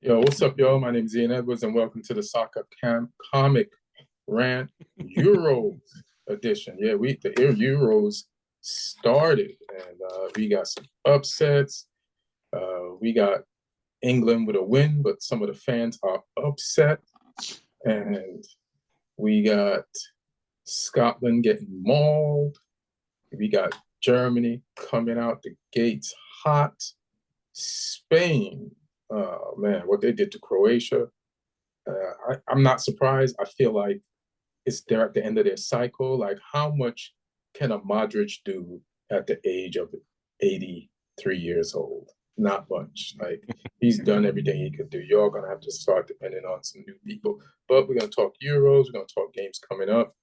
Yo, what's up, y'all? My name is Ian Edwards, and welcome to the Comic Rant Euros edition. Yeah, the Euros started, and we got some upsets. We got England with a win, but some of the fans are upset, and we got Scotland getting mauled. We got Germany coming out the gates hot. Spain, oh man, what they did to Croatia. I'm not surprised. I feel like they're at the end of their cycle. Like, how much can a Modric do at the age of 83 years old? Not much. Like, he's done everything he could do. You're gonna have to start depending on some new people. But we're gonna talk Euros. We're gonna talk games coming up,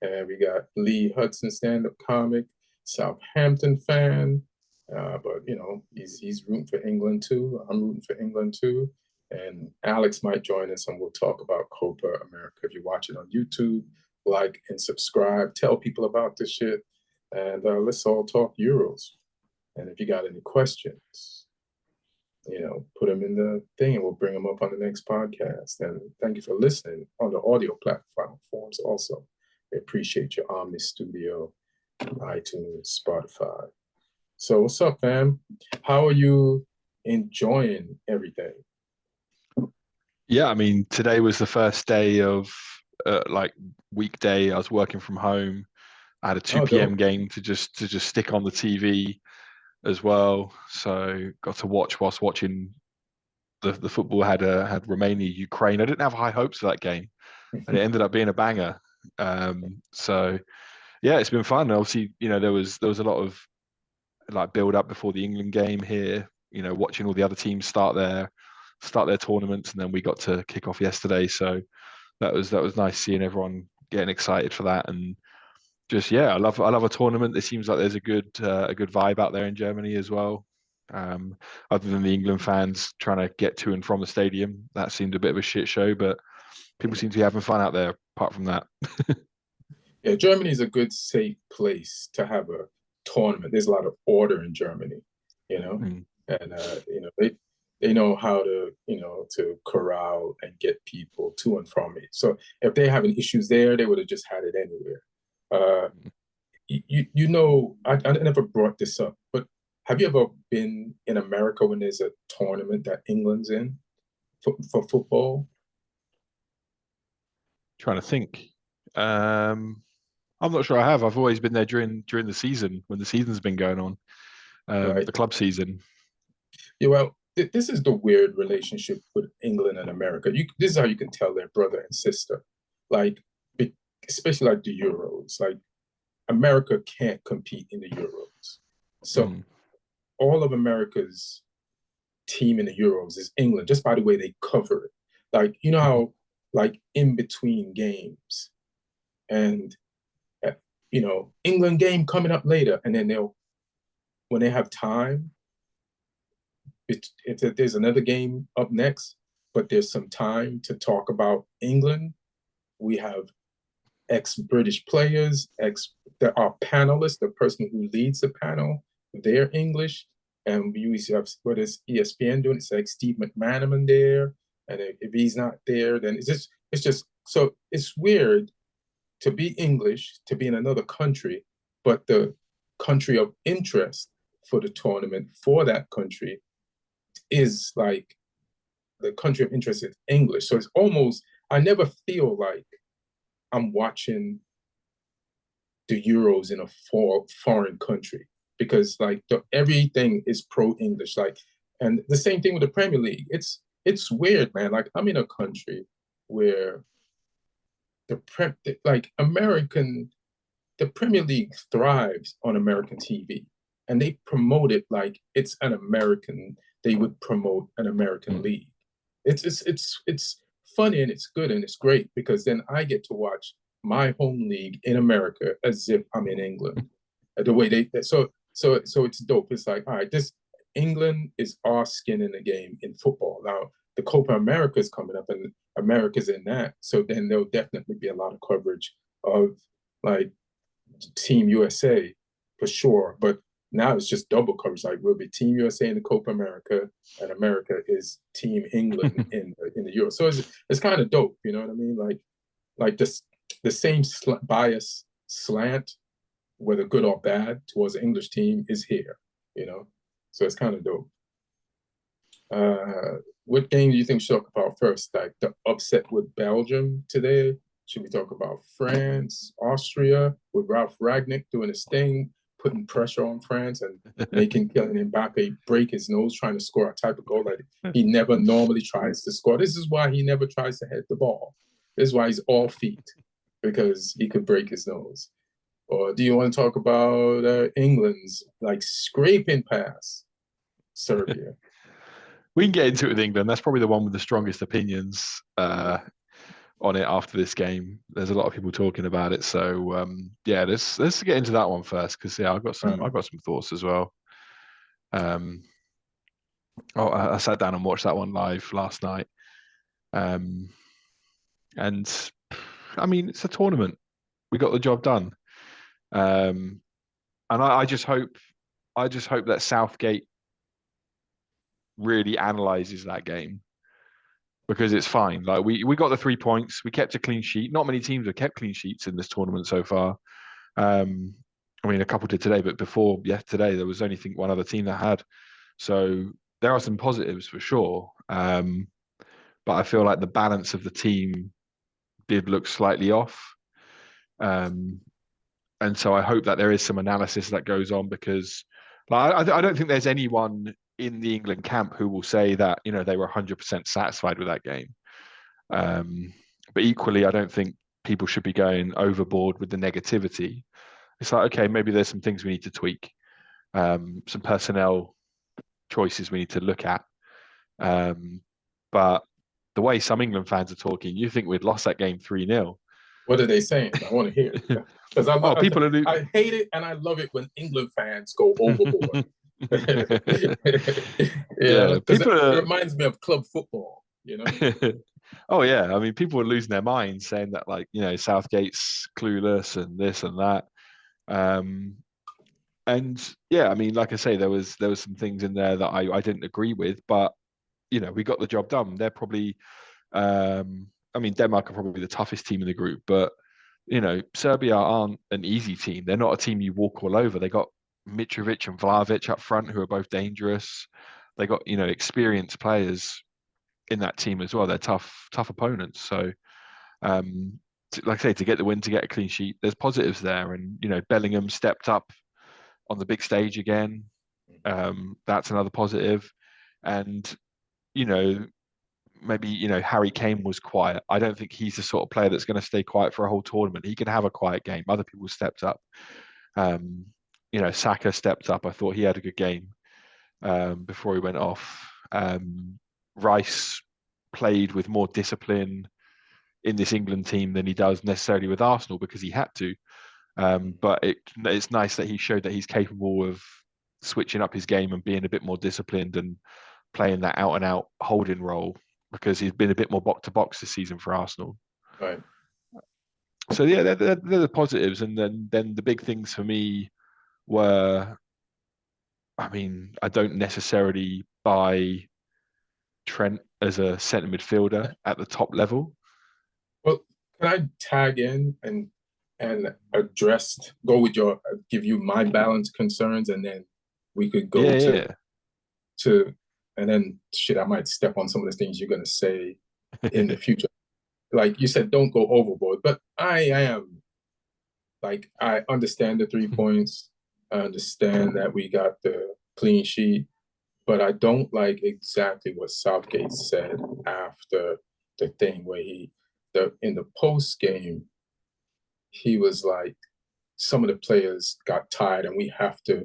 and we got Lee Hudson, stand-up comic, Southampton fan. But he's rooting for England too. I'm rooting for England too. And Alex might join us, and we'll talk about Copa America. If you're watching on YouTube, like and subscribe. Tell people about this shit, and let's all talk Euros. And if you got any questions, put them in the thing, and we'll bring them up on the next podcast. And thank you for listening on the audio platforms. Also, we appreciate your Omni Studio, iTunes, Spotify. So what's up, fam? How are you enjoying everything? Yeah, I mean, today was the first day of weekday. I was working from home. I had a 2 p.m. game to just stick on the TV as well. So got to watch whilst watching the football. Had Romania, Ukraine. I didn't have high hopes for that game, and it ended up being a banger. So yeah, it's been fun. Obviously, there was a lot of build up before the England game here. Watching all the other teams start their tournaments, and then we got to kick off yesterday. So that was nice seeing everyone getting excited for that. And just I love a tournament. It seems like there's a good vibe out there in Germany as well. Other than the England fans trying to get to and from the stadium, that seemed a bit of a shit show, but people seem to be having fun out there apart from that. Yeah, Germany is a good, safe place to have a tournament. There's a lot of order in Germany, and they know how to to corral and get people to and from it. So if they're having issues there, they would have just had it anywhere. I never brought this up, but have you ever been in America when there's a tournament that England's in for football? Trying to think. I'm not sure I have. I've always been there during the season when the season's been going on, Right. the club season. Yeah, well, this is the weird relationship with England and America. This is how you can tell they're brother and sister. Like, especially like the Euros. Like, America can't compete in the Euros. So all of America's team in the Euros is England, just by the way they cover it. Like, how, like, in between games, and England game coming up later, and then when they have time, there's another game up next, but there's some time to talk about England. We have ex-British players, there are panelists, the person who leads the panel, they're English, and we usually have, what is ESPN doing? It's like Steve McManaman there, and if he's not there, then it's just so it's weird to be English, to be in another country, but the country of interest for the tournament for that country is like the country of interest is English. So it's almost, I never feel like I'm watching the Euros in a foreign country, because like everything is pro-English. Like, and the same thing with the Premier League. It's weird, man. Like, I'm in a country where the Premier League thrives on American TV, and they promote it like it's an American. They would promote an American league. It's funny, and it's good, and it's great, because then I get to watch my home league in America as if I'm in England. The way so it's dope. It's like, all right, this England is our skin in the game in football. Now the Copa America is coming up, and America's in that. So then there'll definitely be a lot of coverage of like Team USA for sure. But now it's just double coverage. Like we'll be Team USA in the Copa America, and America is Team England in the Euro. So it's kind of dope, you know what I mean? Like this the same bias slant, whether good or bad, towards the English team is here, you know. So it's kind of dope. What game do you think we should talk about first? Like the upset with Belgium today? Should we talk about France, Austria, with Ralf Rangnick doing his thing, putting pressure on France and making Kylian Mbappe break his nose trying to score a type of goal that he never normally tries to score? This is why he never tries to head the ball. This is why he's all feet, because he could break his nose. Or do you want to talk about England's like scraping past Serbia? We can get into it with England. That's probably the one with the strongest opinions on it after this game. There's a lot of people talking about it. So yeah, let's get into that one first, because yeah, I've got some thoughts as well. I sat down and watched that one live last night. And I mean, it's a tournament. We got the job done. And I just hope that Southgate really analyzes that game, because it's fine. Like we got the 3 points. We kept a clean sheet. Not many teams have kept clean sheets in this tournament so far. I mean, a couple did today, but before yesterday, there was only one other team that had. So there are some positives for sure. But I feel like the balance of the team did look slightly off. And so I hope that there is some analysis that goes on, because like, I don't think there's anyone in the England camp who will say that, you know, they were 100% satisfied with that game. But equally, I don't think people should be going overboard with the negativity. It's like, okay, maybe there's some things we need to tweak, some personnel choices we need to look at. But the way some England fans are talking, you think we'd lost that game 3-0. What are they saying? I want to hear it. Because I hate it and I love it when England fans go overboard. Yeah, because it reminds me of club football, you know? Oh, yeah. I mean, people are losing their minds saying that, like, you know, Southgate's clueless and this and that. And yeah, I mean, like I say, there was some things in there that I didn't agree with, but, you know, we got the job done. They're probably, I mean, Denmark are probably the toughest team in the group, but, you know, Serbia aren't an easy team. They're not a team you walk all over. They got Mitrovic and Vlahovic up front, who are both dangerous. They got, you know, experienced players in that team as well. They're tough opponents. So, like I say, to get the win, to get a clean sheet, there's positives there. And, you know, Bellingham stepped up on the big stage again. That's another positive. And, you know, maybe, you know, Harry Kane was quiet. I don't think he's the sort of player that's going to stay quiet for a whole tournament. He can have a quiet game. Other people stepped up. You know, Saka stepped up. I thought he had a good game before he went off. Rice played with more discipline in this England team than he does necessarily with Arsenal, because he had to. But it's nice that he showed that he's capable of switching up his game and being a bit more disciplined and playing that out-and-out holding role, because he's been a bit more box-to-box this season for Arsenal. Right. So yeah, they're the positives. And then the big things for me were, I mean, I don't necessarily buy Trent as a centre midfielder at the top level. Well, can I tag in and give you my balance concerns, and then we could go to and then I might step on some of the things you're going to say in the future. Like you said, don't go overboard, but I understand the 3 points. I understand that we got the clean sheet, but I don't like exactly what Southgate said after the thing where in the post game, he was like, some of the players got tired and we have to,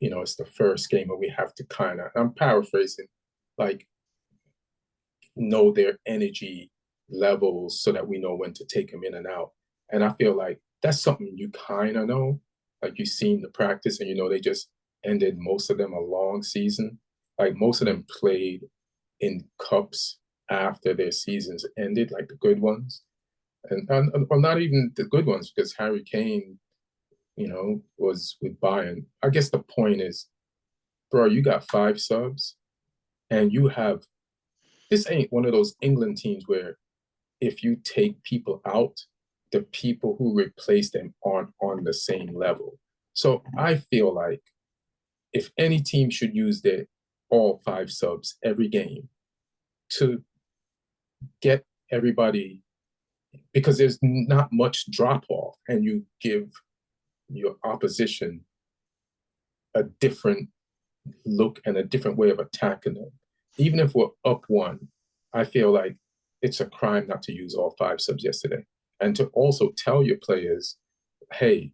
you know, it's the first game and we have to kind of, I'm paraphrasing, like, know their energy levels so that we know when to take them in and out. And I feel like that's something you kind of know, like you've seen the practice and you know they just ended, most of them, a long season. Like most of them played in cups after their seasons ended, like the good ones. And not even the good ones, because Harry Kane was with Bayern. I guess the point is, bro, you got 5 subs, and this ain't one of those England teams where if you take people out, the people who replace them aren't on the same level. So I feel like if any team should use their all 5 subs every game to get everybody, because there's not much drop off, and you give your opposition a different look and a different way of attacking them. Even if we're up 1, I feel like it's a crime not to use all 5 subs yesterday. And to also tell your players, hey,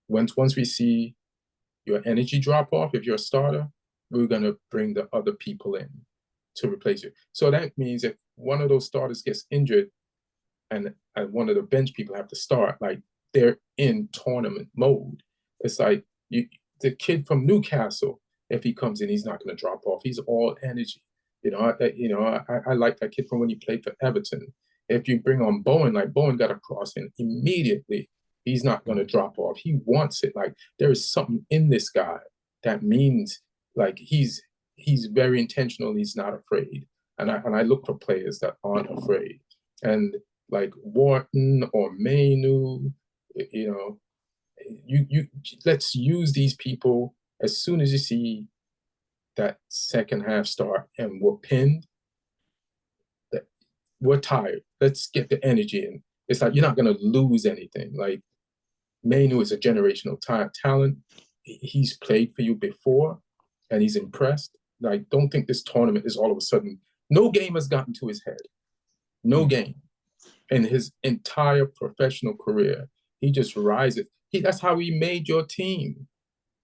once we see your energy drop off, if you're a starter, we're going to bring the other people in to replace you. So that means if one of those starters gets injured and one of the bench people have to start, like they're in tournament mode. It's like the kid from Newcastle, if he comes in, he's not going to drop off. He's all energy. I like that kid from when he played for Everton. If you bring on Bowen, like Bowen got a cross in immediately, he's not going to drop off. He wants it. Like there is something in this guy that means like he's very intentional. He's not afraid. And I look for players that aren't afraid. And like Wharton or Mainu, you let's use these people as soon as you see that second half start and we're pinned, that we're tired. Let's get the energy in. It's like you're not going to lose anything. Like Mainu is a generational talent. He's played for you before and he's impressed. Like, don't think this tournament is all of a sudden, no game has gotten to his head. No game. In his entire professional career, he just rises. That's how he made your team.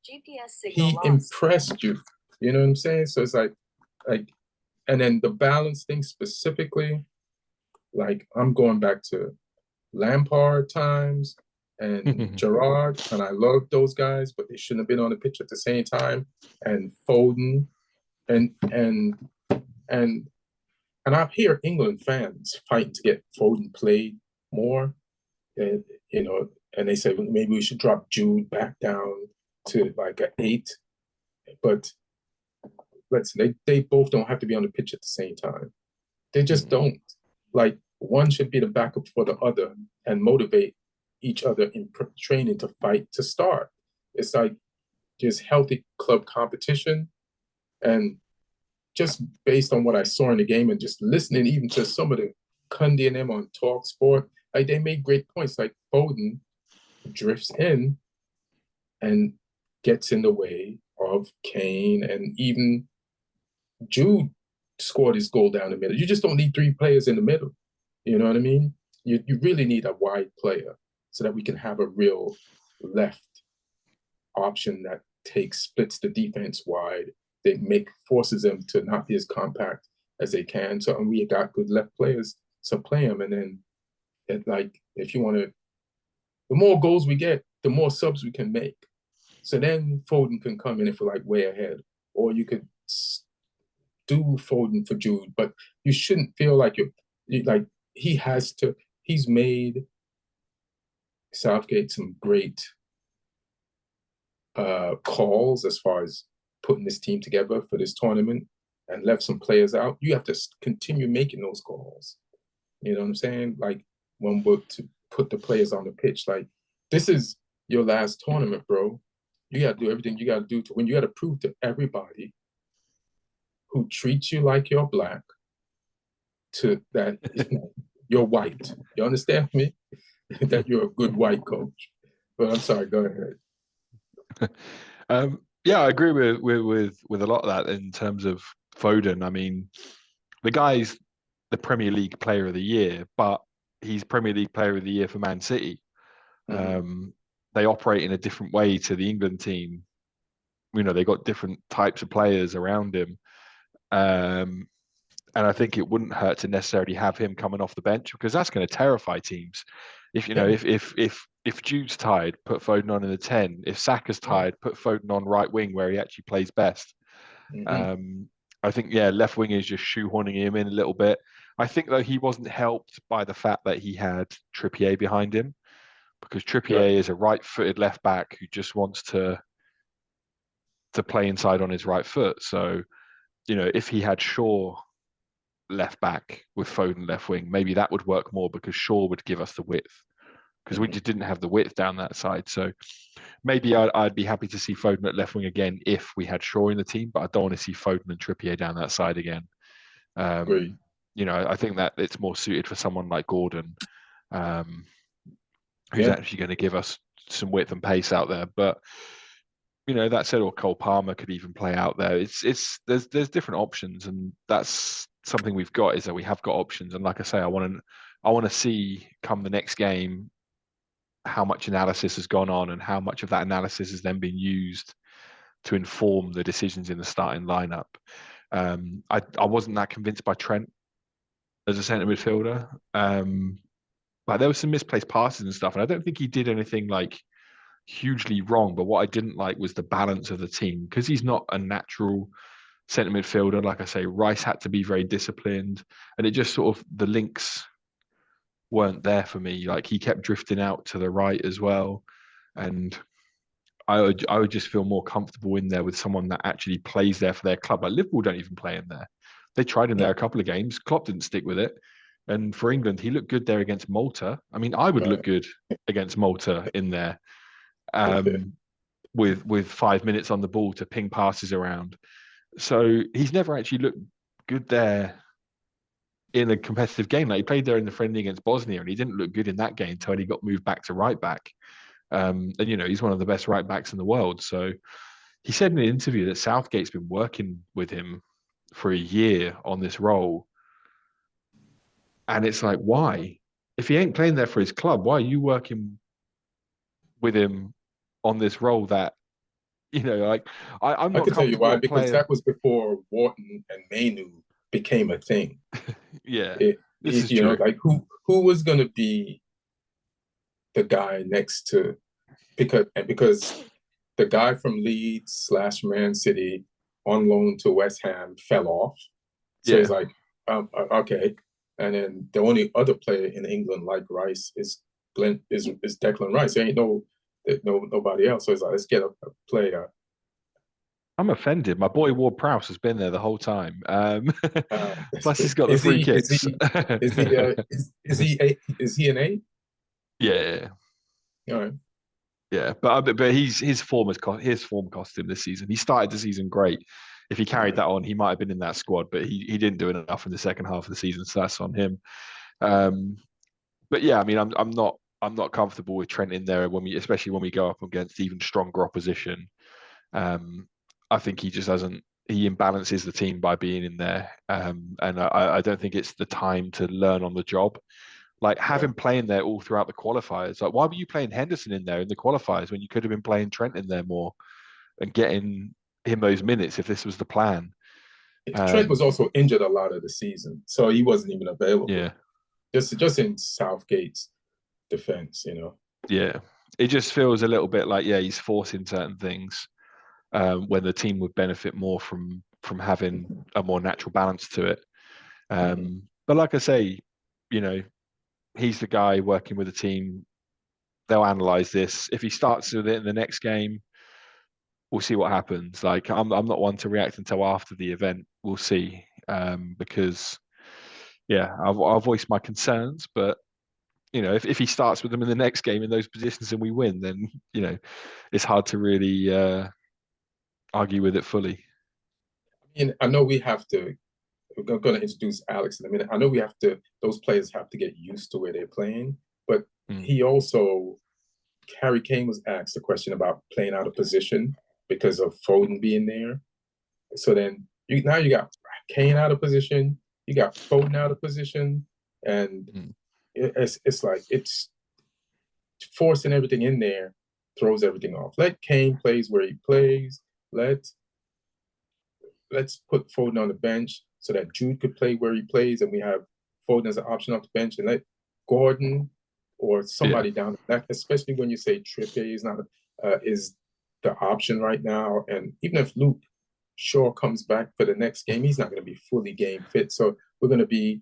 GPS signal he lost. Impressed you. You know what I'm saying? So it's like, and then the balance thing specifically, like I'm going back to Lampard times and Gerrard, and I love those guys, but they shouldn't have been on the pitch at the same time. And Foden, and I hear England fans fighting to get Foden played more, and and they say, well, maybe we should drop Jude back down to like an 8. But listen, they both don't have to be on the pitch at the same time. They just don't. Like one should be the backup for the other and motivate each other in training to fight to start. It's like just healthy club competition, and just based on what I saw in the game and just listening even to some of the Cundy and them on Talk Sport, like they made great points. Like Foden drifts in and gets in the way of Kane, and even Jude scored his goal down the middle. You just don't need 3 players in the middle. You know what I mean? You really need a wide player so that we can have a real left option that splits the defense wide. They forces them to not be as compact as they can. So, and we got good left players, so play them. And then, if you want to, the more goals we get, the more subs we can make. So then Foden can come in if we're like way ahead, or you could do Foden for Jude. But you shouldn't feel like he's made Southgate some great calls as far as putting this team together for this tournament and left some players out. You have to continue making those calls. You know what I'm saying? Like when we're to put the players on the pitch, like this is your last tournament, bro. You got to do everything you got to do when you got to prove to everybody who treats you like you're black that you're white. You understand me? That you're a good white coach. But I'm sorry, go ahead. Yeah, I agree with a lot of that in terms of Foden. I mean, the guy's the Premier League Player of the Year, but he's Premier League Player of the Year for Man City. They operate in a different way to the England team. They got different types of players around him. And I think it wouldn't hurt to necessarily have him coming off the bench, because that's going to terrify teams. If Jude's tired, put Foden on in the 10. If Saka's tired, put Foden on right wing where he actually plays best. I think, left wing is just shoehorning him in a little bit. I think, though, he wasn't helped by the fact that he had Trippier behind him, because Trippier is a right-footed left back who just wants to play inside on his right foot. So, if he had Shaw left back with Foden left wing, maybe that would work more because Shaw would give us the width because we just didn't have the width down that side. So maybe I'd be happy to see Foden at left wing again if we had Shaw in the team, but I don't want to see Foden and Trippier down that side again. Agree. I think that it's more suited for someone like Gordon, who's actually going to give us some width and pace out there. But that said, or Cole Palmer could even play out there. There's different options, and that's something we've got, is that we have got options. And like I say, I want to see come the next game how much analysis has gone on and how much of that analysis has then been used to inform the decisions in the starting lineup. I wasn't that convinced by Trent as a centre midfielder. But there were some misplaced passes and stuff, and I don't think he did anything like hugely wrong. But what I didn't like was the balance of the team, because he's not a natural centre midfielder. Like I say, Rice had to be very disciplined, and it just sort of, the links weren't there for me. Like, he kept drifting out to the right as well, and I would just feel more comfortable in there with someone that actually plays there for their club. Like, Liverpool don't even play in there. They tried in there a couple of games. Klopp didn't stick with it. And for England, he looked good there against Malta. I mean, I would look good against Malta in there, with 5 minutes on the ball to ping passes around. So he's never actually looked good there in a competitive game. Like, he played there in the friendly against Bosnia, and he didn't look good in that game until he got moved back to right back. And he's one of the best right backs in the world. So he said in an interview that Southgate's been working with him for a year on this role. And it's like, why? If he ain't playing there for his club, why are you working with him on this role that, like, I'm not. I can tell you why, because that was before Wharton and Mainu became a thing. Yeah, this is true. Like, who was going to be the guy next to, because the guy from Leeds / Man City on loan to West Ham fell off. So it's like, okay. And then the only other player in England like Rice is Declan Rice. There ain't nobody else. So it's like, let's get a player. I'm offended. My boy Ward Prowse has been there the whole time. Plus, he's got the free kicks. Is he an 8? Yeah. All right. Yeah, but his form cost him this season. He started the season great. If he carried that on, he might have been in that squad, but he didn't do enough in the second half of the season, so that's on him. But yeah, I mean, I'm not comfortable with Trent in there especially when we go up against even stronger opposition. I think he just he imbalances the team by being in there, and I don't think it's the time to learn on the job. Like, have him playing there all throughout the qualifiers. Like, why were you playing Henderson in there in the qualifiers when you could have been playing Trent in there more and getting him those minutes if this was the plan? Trent was also injured a lot of the season, so he wasn't even available. Yeah. Just in Southgate's defense, Yeah. It just feels a little bit like, he's forcing certain things when the team would benefit more from having a more natural balance to it. But like I say, he's the guy working with the team. They'll analyze this. If he starts with it in the next game, we'll see what happens. Like, I'm not one to react until after the event. We'll see, because I'll voice my concerns. But if he starts with them in the next game in those positions and we win, then it's hard to really argue with it fully. I mean, I know we have to. We're going to introduce Alex in a minute. I know those players have to get used to where they're playing, but he also, Harry Kane was asked a question about playing out of position because of Foden being there. So then you got Kane out of position, you got Foden out of position, and it's like, it's forcing everything in there, throws everything off. Let Kane plays where he plays. Let's put Foden on the bench so that Jude could play where he plays, and we have Foden as an option off the bench, and let Gordon or somebody down that, especially when you say Trippier is the option right now. And even if Luke Shaw comes back for the next game, he's not going to be fully game fit. So we're going to be,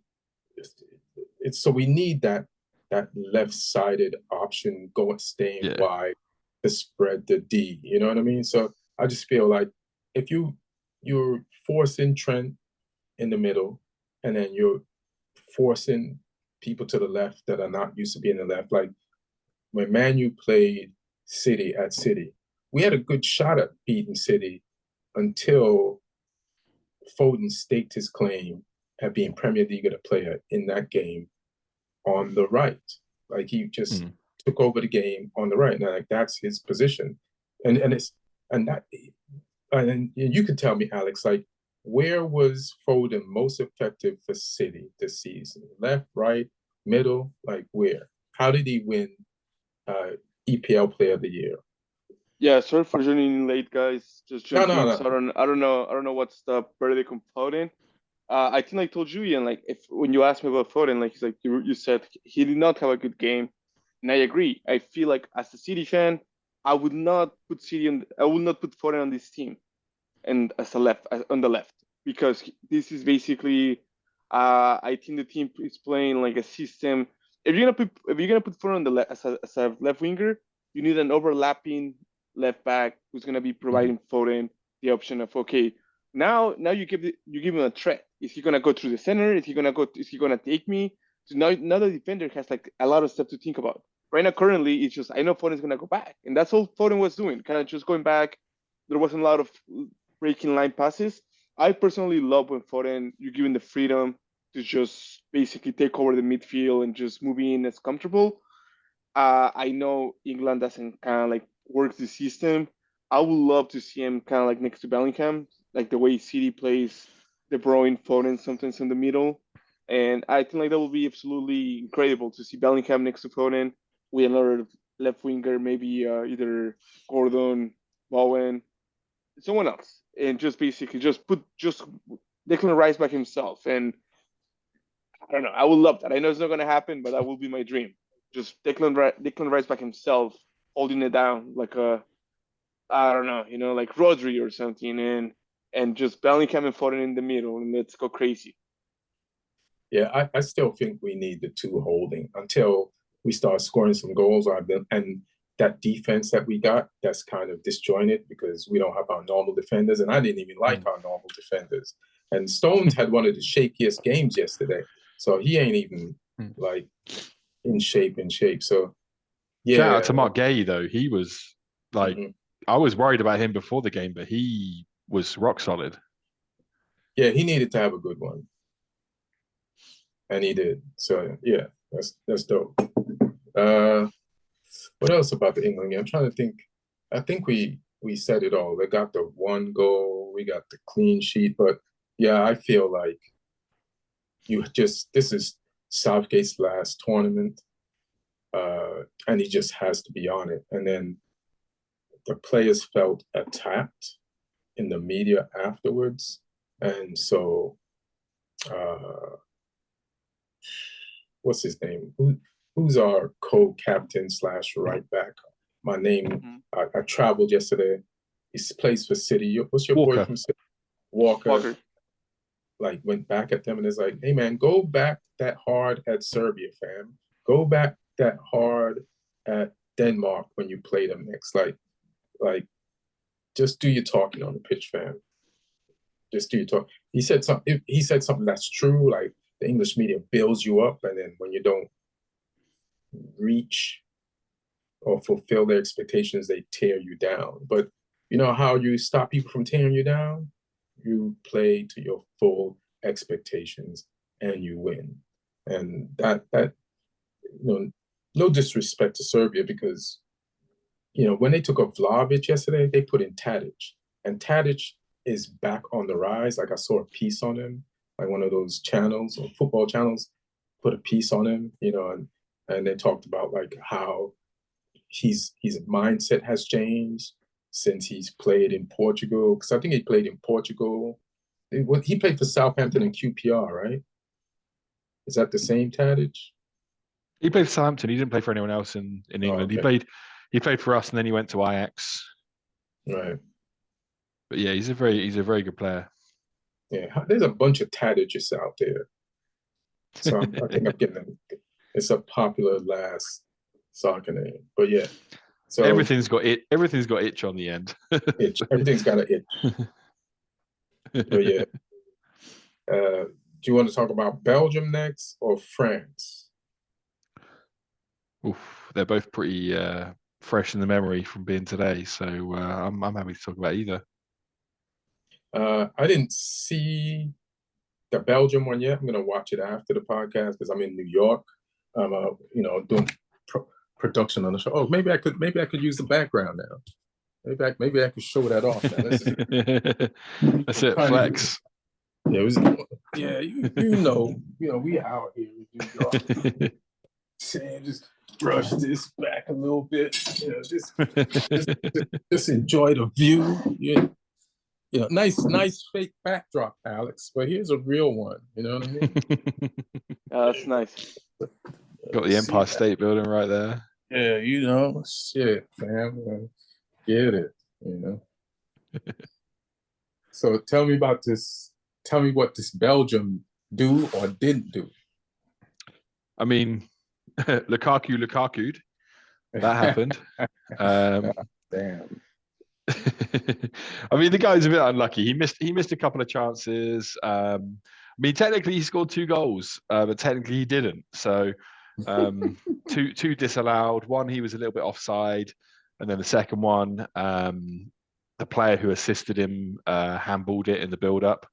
so we need that that left-sided option staying Yeah. wide to spread the D. You know what I mean? So I just feel like if you're forcing Trent in the middle, and then you're forcing people to the left that are not used to being the left. Like when Manu played City at City, we had a good shot at beating City until Foden staked his claim at being Premier League player in that game on the right. Like he just took over the game on the right. Now, like that's his position, and you can tell me, Alex, like where was Foden most effective for City this season? Left, right, middle, like where? How did he win EPL Player of the Year? Yeah, sorry for joining in late, guys. Just jumping No. in. So I don't know what's the verdict on Foden. I think I told you, Ian, like if when you asked me about Foden, like he's like you said he did not have a good game, and I agree. I feel like as a City fan, I would not put Foden on this team, and on the left, because this is basically, I think the team is playing like a system. If you're gonna put Foden on the left as a left winger, you need an overlapping left back who's gonna be providing Foden the option of, okay, now you give him a threat. Is he gonna go through the center? Is he gonna take me? So now the defender has like a lot of stuff to think about. Right now, currently, it's just I know Foden's gonna go back, and that's all Foden was doing, kind of just going back. There wasn't a lot of breaking line passes. I personally love when Foden, you're given the freedom to just basically take over the midfield and just move in as comfortable. I know England doesn't kind of like work the system. I would love to see him kind of like next to Bellingham, like the way City plays De Bruyne, Foden sometimes in the middle. And I think like that would be absolutely incredible to see Bellingham next to Foden with another left winger, maybe either Gordon, Bowen, someone else, and just basically just Declan Rice back himself. And I don't know, I would love that. I know it's not going to happen, but that will be my dream. Just Declan Rice back himself, holding it down like I don't know, like Rodri or something, and just Bellingham and Foden in the middle, and let's go crazy. Yeah, I still think we need the two holding until we start scoring some goals. And that defense that we got, that's kind of disjointed because we don't have our normal defenders, and I didn't even like our normal defenders. And Stones had one of the shakiest games yesterday, so he ain't even like in shape. So yeah. Shout out to Mark Gay though. He was like, I was worried about him before the game, but he was rock solid. Yeah, he needed to have a good one, and he did. So yeah, that's dope. What else about the England game? I'm trying to think. I think we said it all. They got the one goal, we got the clean sheet, but yeah, I feel like this is Southgate's last tournament, and he just has to be on it. And then the players felt attacked in the media afterwards, and so what's his name? Who's our co-captain / right back? My name. I traveled yesterday. He plays for City. What's your boy from City? Walker. Like went back at them and is like, hey man, go back that hard at Serbia, fam. Go back that hard at Denmark when you play them next. Like just do your talking on the pitch, fam. Just do your talk. He said something that's true. Like the English media builds you up, and then when you don't reach or fulfill their expectations, they tear you down. But you know how you stop people from tearing you down? You play to your full expectations and you win. And that no disrespect to Serbia, because when they took off Vlahovic yesterday, they put in Tadic, and Tadic is back on the rise. Like I saw a piece on him, like one of those channels or football channels put a piece on him, and they talked about like how his mindset has changed since he's played in Portugal. Because I think he played in Portugal. He played for Southampton and QPR, right? Is that the same Tadic? He played for Southampton. He didn't play for anyone else in England. Oh, okay. He played for us, and then he went to Ajax. Right. But yeah, he's a very good player. Yeah, there's a bunch of Tadics out there. So I think I'm getting them. It's a popular last soccer name. But yeah. So everything's got itch on the end. itch. Everything's got an itch. But yeah. Do you want to talk about Belgium next or France? Oof, they're both pretty fresh in the memory from being today, so I'm happy to talk about either. I didn't see the Belgium one yet. I'm gonna watch it after the podcast because I'm in New York. Doing production on the show. Oh, maybe I could use the background now. Maybe I could show that off now. That's it, flex. We out here in New York. Just brush this back a little bit. Just enjoy the view. Nice fake backdrop, Alex. But here's a real one. You know what I mean? That's nice. Got the Empire State Building right there. Yeah, shit, fam. Get it, So tell me about this. Tell me what this Belgium do or didn't do. I mean, Lukaku'd. That happened. Damn. I mean, the guy's a bit unlucky. He missed a couple of chances. I mean, technically he scored 2 goals, but technically he didn't. So two disallowed. One, he was a little bit offside, and then the second one, the player who assisted him handballed it in the build-up,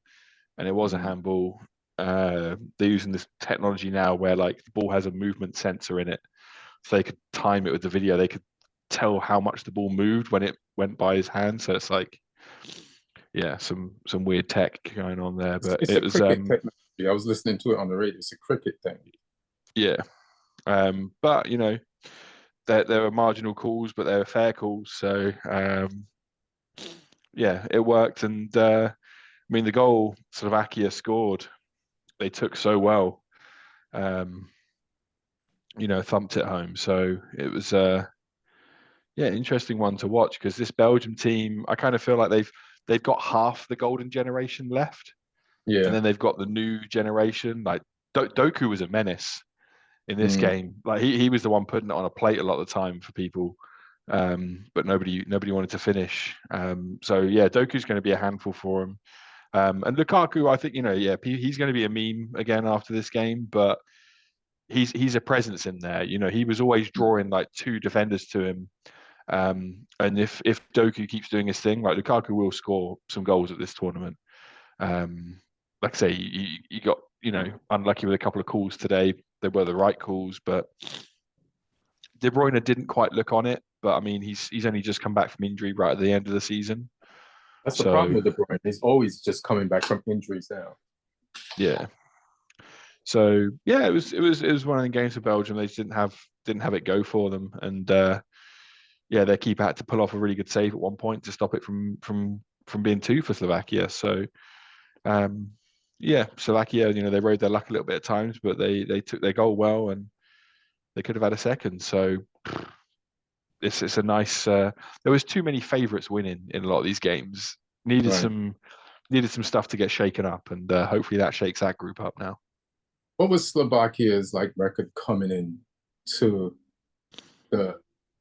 and it was a handball. They're using this technology now where like the ball has a movement sensor in it, so they could time it with the video. They could tell how much the ball moved when it went by his hand. So it's like, yeah, some weird tech going on there. But it was technology. I was listening to it on the radio. It's a cricket thing. Yeah. But there were marginal calls, but they were fair calls. So yeah, it worked. And I mean, the goal Slovakia scored, they took so well. Thumped it home. So it was interesting one to watch, because this Belgium team, I kind of feel like they've got half the golden generation left. Yeah. And then they've got the new generation. Like Doku was a menace in this game. Like he was the one putting it on a plate a lot of the time for people. But nobody wanted to finish. So yeah, Doku's going to be a handful for him. And Lukaku, I think, he's going to be a meme again after this game, but he's a presence in there. He was always drawing like 2 defenders to him. And if Doku keeps doing his thing, like Lukaku will score some goals at this tournament. Like I say, he got unlucky with a couple of calls today. They were the right calls, but De Bruyne didn't quite look on it. But I mean, he's only just come back from injury right at the end of the season. That's the problem with De Bruyne. He's always just coming back from injuries now. Yeah. So yeah, it was one of the games for Belgium. They just didn't have it go for them, and their keeper had to pull off a really good save at one point to stop it from being 2 for Slovakia. So Slovakia, they rode their luck a little bit at times, but they took their goal well, and they could have had a second. So it's a nice. There was too many favourites winning in a lot of these games. Needed some stuff to get shaken up, and hopefully that shakes that group up now. What was Slovakia's record coming in to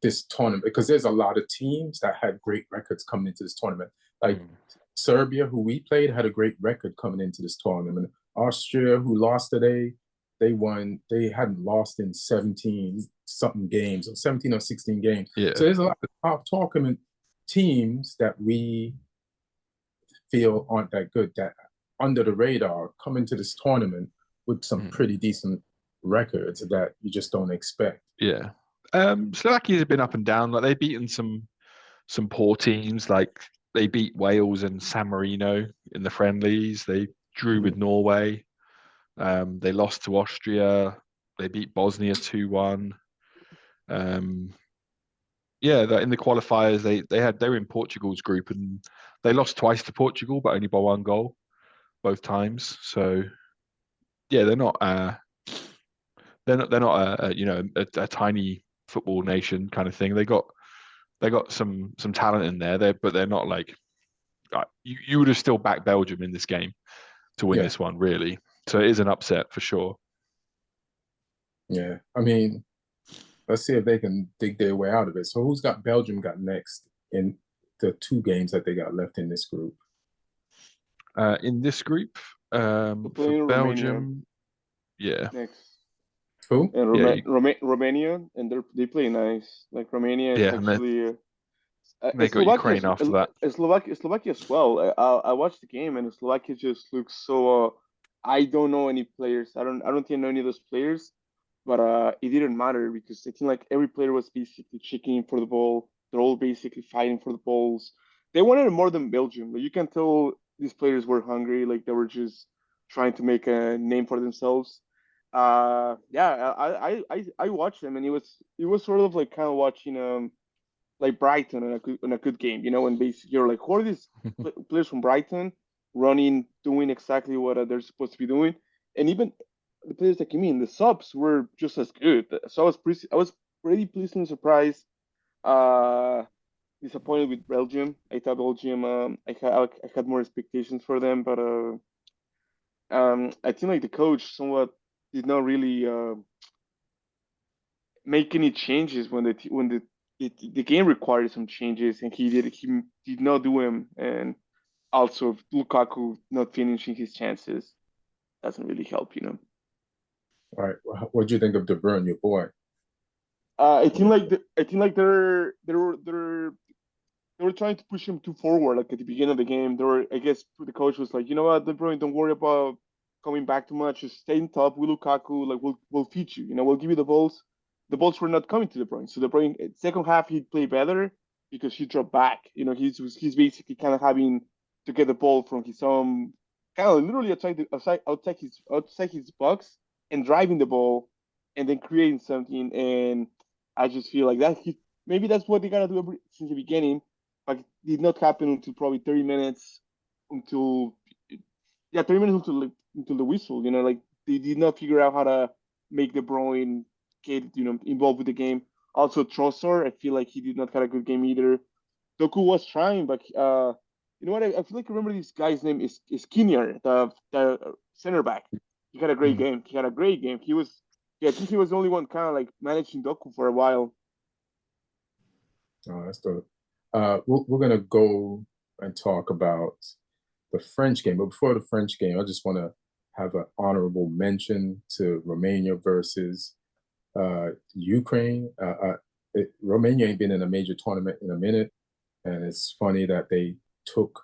this tournament? Because there's a lot of teams that had great records coming into this tournament. Like Serbia, who we played, had a great record coming into this tournament. Austria, who lost today, they won. They hadn't lost in 17-something games, or 17 or 16 games. Yeah. So there's a lot of top tournament teams that we feel aren't that good, that under the radar come into this tournament with some pretty decent records that you just don't expect. Yeah. Slovakia has been up and down. Like they've beaten some poor teams. Like they beat Wales and San Marino in the friendlies. They drew with Norway. They lost to Austria. They beat Bosnia 2-1. In the qualifiers they were in Portugal's group, and they lost twice to Portugal, but only by 1 goal both times. So yeah, they're not a tiny football nation kind of thing. They got some talent in there. But they're not like you would have still backed Belgium in this game to win this one, really. So it is an upset for sure. Yeah, I mean, let's see if they can dig their way out of it. So who's got Belgium got next in the 2 games that they got left in this group? In this group, They're for playing Romania Belgium, yeah, next. Who? And yeah, Romania, and they play nice. Like Romania is yeah, and then actually they got Ukraine after that. Slovakia as well. I watched the game, and Slovakia just looks so. I don't know any players. I don't think I know any of those players, but it didn't matter because I think like every player was basically checking for the ball. They're all basically fighting for the balls. They wanted it more than Belgium. But you can tell these players were hungry. Like they were just trying to make a name for themselves. Yeah, I watched them, and it was sort of like kind of watching like Brighton in a good game, you know, and basically you're like, who are these players from Brighton running, doing exactly what they're supposed to be doing, and even the players that came in, the subs were just as good. So I was pretty pleasantly surprised. Uh, Disappointed with Belgium. I thought Belgium, I had more expectations for them, but I think like the coach somewhat did not really make any changes when the game required some changes, and he did not do them. And also Lukaku not finishing his chances doesn't really help, you know. All right. What'd you think of De Bruyne, your boy? I think like they were trying to push him too forward. Like at the beginning of the game, I guess the coach was like, you know what, De Bruyne, don't worry about coming back too much. Just stay in top with Lukaku. Like we'll feed you. You know, we'll give you the balls. The balls were not coming to De Bruyne. So De Bruyne, second half, he'd play better because he dropped back. You know, he's basically kind of having to get the ball from his own, kind of literally outside his box and driving the ball, and then creating something. And I just feel like that maybe that's what they gotta do since the beginning, but it did not happen until probably 30 minutes until yeah 30 minutes until the whistle. You know, like they did not figure out how to make De Bruyne get involved with the game. Also Trossard, I feel like he did not have a good game either. Doku was trying, but you know what? I feel like I remember this guy's name is Kinnear, the center back. He had a great Mhm. game. He had a great game. I think he was the only one kind of like managing Doku for a while. Oh, that's dope. We're gonna go and talk about the French game, but before the French game, I just want to have an honorable mention to Romania versus Ukraine. Romania ain't been in a major tournament in a minute, and it's funny that they took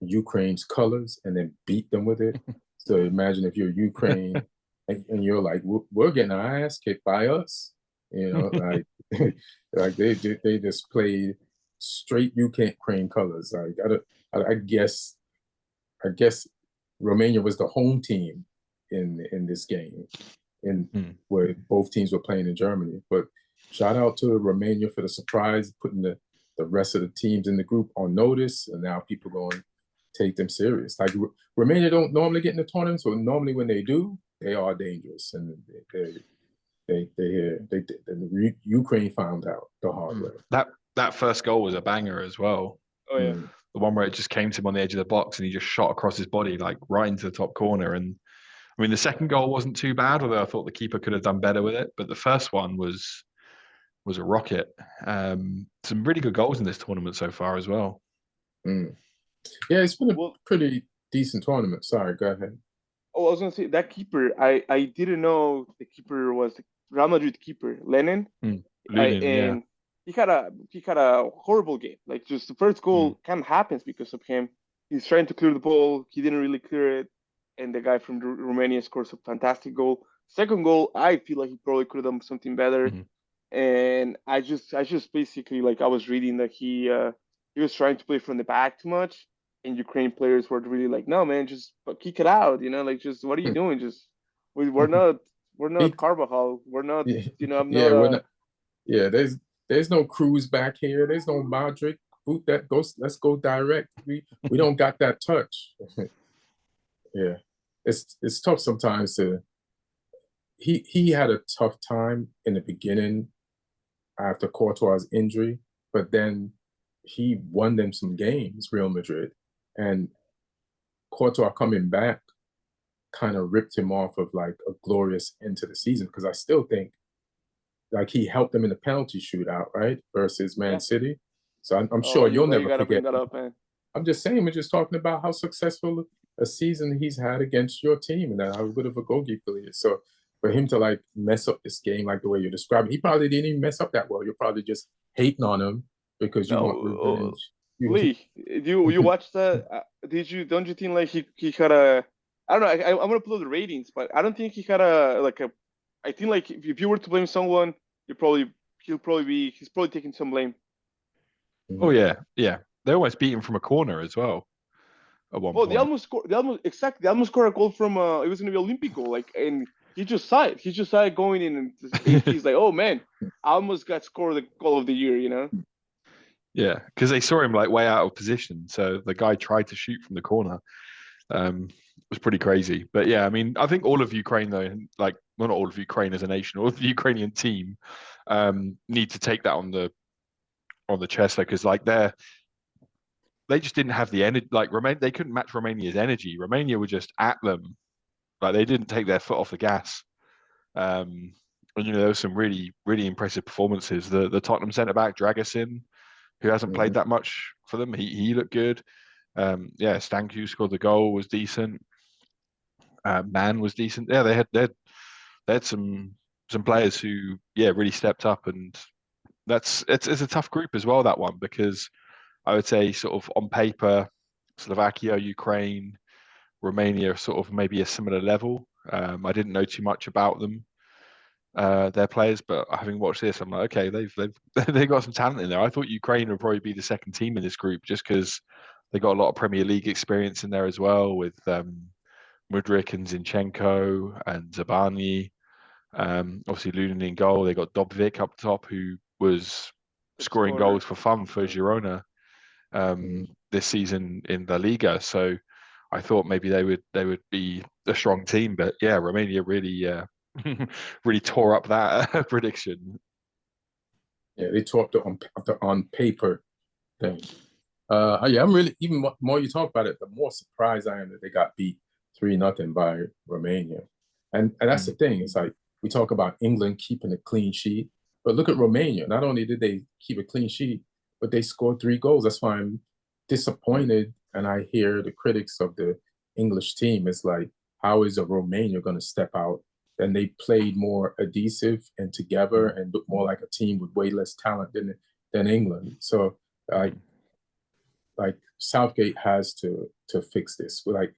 Ukraine's colors and then beat them with it. So imagine if you're Ukraine and you're like, we're getting our ass kicked by us, you know, like like they just played straight Ukraine colors. Like I guess Romania was the home team in this game, in where both teams were playing in Germany. But shout out to Romania for the surprise, putting the rest of the teams in the group on notice, and now people going to take them serious. Like Romania don't normally get in the tournaments, but normally when they do, they are dangerous, and Ukraine found out the hard way. That first goal was a banger as well. Oh yeah. The one where it just came to him on the edge of the box and he just shot across his body, like right into the top corner. And I mean, the second goal wasn't too bad, although I thought the keeper could have done better with it. But the first one was a rocket. Some really good goals in this tournament so far as well. Mm. Yeah, it's been a Well, pretty decent tournament. Sorry, go ahead. oh, I was gonna say that keeper. I didn't know the keeper was the Real Madrid keeper, Lennon. Lunin, yeah. And he had a horrible game. Like just the first goal kind of happens because of him. He's trying to clear the ball. He didn't really clear it, and the guy from Romania scores a fantastic goal. Second goal, I feel like he probably could have done something better. And I just basically like I was reading that he was trying to play from the back too much, and Ukraine players were really like, no man, just kick it out, you know, like just what are you doing? Just we're not He, Carvajal, we're not, yeah, you know, I'm yeah, not we're not. Yeah, there's no cruise back here. There's no Modric. Boot that goes. Let's go direct. We don't got that touch. Yeah, it's tough sometimes to. He had a tough time in the beginning after Courtois' injury, but then he won them some games, Real Madrid, and Courtois coming back kind of ripped him off of like a glorious end to the season, because I still think like he helped them in the penalty shootout, right, versus Man City. So I'm sure you'll never gotta forget. bring that up, man. I'm just saying, we're just talking about how successful a season he's had against your team and how good of a goalkeeper he is. So for him to like mess up this game like the way you're describing, he probably didn't even mess up that well. You're probably just hating on him because you want revenge. Lee, you watched that? Don't you think like he had a? I don't know. I'm gonna pull up the ratings, but I don't think he had a. I think like if you were to blame someone, he's probably taking some blame. Oh yeah, yeah. They almost beat him from a corner as well at one point. They almost scored. They almost scored a goal from. It was gonna be Olympic goal. Like, and he just saw it. He just saw it going in, and he's like, "Oh man, I almost got scored the goal of the year." You know. Yeah, because they saw him like way out of position, so the guy tried to shoot from the corner. It was pretty crazy, but yeah, I mean, I think all of Ukraine, though, like, well, not all of Ukraine as a nation, all of the Ukrainian team, need to take that on the chest, because like they just didn't have the energy. Like they couldn't match Romania's energy. Romania were just at them, like they didn't take their foot off the gas. And there was some really, really impressive performances. The Tottenham centre back Dragusin, who hasn't played that much for them, he looked good. Stanku scored the goal, was decent. Man was decent. Yeah, they had some players who really stepped up, and it's a tough group as well, that one, because I would say sort of on paper, Slovakia, Ukraine, Romania are sort of maybe a similar level. I didn't know too much about them, their players, but having watched this, I'm like, okay, they've got some talent in there. I thought Ukraine would probably be the second team in this group, just because they got a lot of Premier League experience in there as well, with Mudryk and Zinchenko and Zabani. Obviously, Lunin in goal. They got Dobvik up top, who was scoring goals for fun for Girona this season in the Liga. So I thought maybe they would be a strong team, but yeah, Romania really really tore up that prediction. Yeah, they tore up the on paper thing. I'm really, even more you talk about it, the more surprised I am that they got beat 3-0 by Romania. And that's the thing. It's like we talk about England keeping a clean sheet, but look at Romania. Not only did they keep a clean sheet, but they scored 3 goals. That's why I'm disappointed. And I hear the critics of the English team. It's like, how is a Romania going to step out? And they played more adhesive and together and looked more like a team with way less talent than England. So like Southgate has to fix this. Like,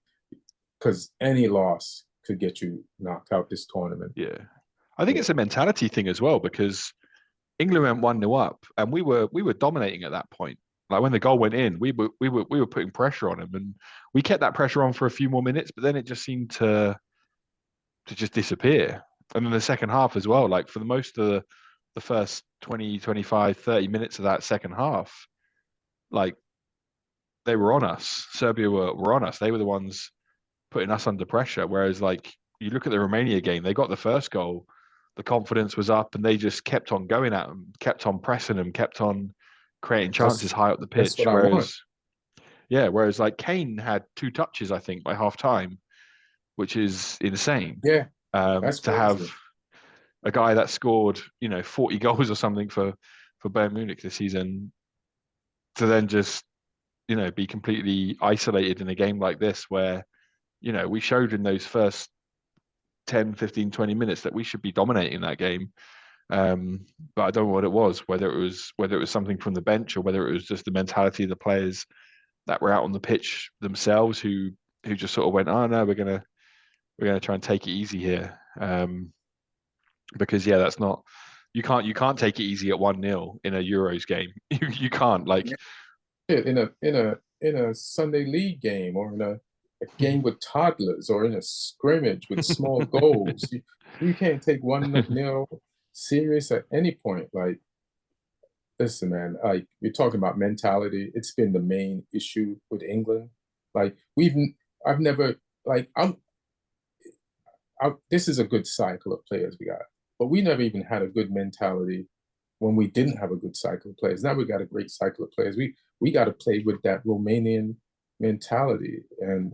because any loss could get you knocked out this tournament. Yeah, I think it's a mentality thing as well, because England went 1-0 up, and we were dominating at that point. Like when the goal went in, we were putting pressure on them, and we kept that pressure on for a few more minutes, but then it just seemed to just disappear. And then the second half as well, like for the most of the first 20, 25, 30 minutes of that second half, like they were on us. Serbia were on us. They were the ones putting us under pressure. Whereas like you look at the Romania game, they got the first goal, the confidence was up, and they just kept on going at them, kept on pressing them, kept on creating chances high up the pitch. Whereas like Kane had 2 touches, I think, by half time, which is insane. Yeah. To have a guy that scored, 40 goals or something for Bayern Munich this season, to then just, be completely isolated in a game like this, where, we showed in those first 10, 15, 20 minutes that we should be dominating that game. But I don't know what it was, whether it was something from the bench, or whether it was just the mentality of the players that were out on the pitch themselves, who just sort of went, oh no, we're gonna try and take it easy here. Because that's not, you can't take it easy at 1-0 in a Euros game. You can't, like, in a Sunday league game, or in a game with toddlers, or in a scrimmage with small goals. You can't take 1-0 serious at any point. Like, listen, man, like, you're talking about mentality. It's been the main issue with England. Like, I've never, like, this is a good cycle of players we got, but we never even had a good mentality when we didn't have a good cycle of players. Now we got a great cycle of players. We got to play with that Romanian mentality, and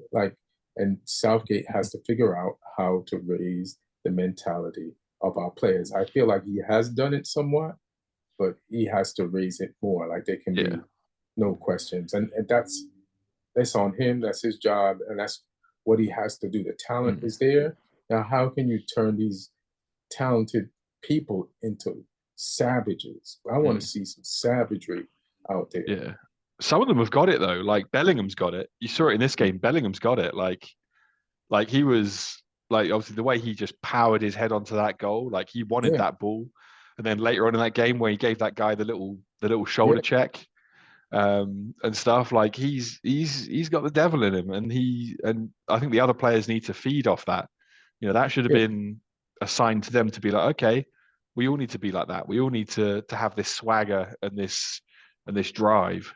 And Southgate has to figure out how to raise the mentality of our players. I feel like he has done it somewhat, but he has to raise it more. Like there can be no questions. And that's on him. That's his job. And that's what he has to do. The talent is there. Now, how can you turn these talented people into savages? I want to see some savagery out there. Yeah. Some of them have got it though. Like Bellingham's got it. You saw it in this game. Bellingham's got it. Like he was like, obviously the way he just powered his head onto that goal. Like he wanted that ball. And then later on in that game where he gave that guy the little shoulder check and stuff, like he's got the devil in him, and I think the other players need to feed off that. You know, that should have been a sign to them to be like, okay, we all need to be like that. We all need to have this swagger and this drive.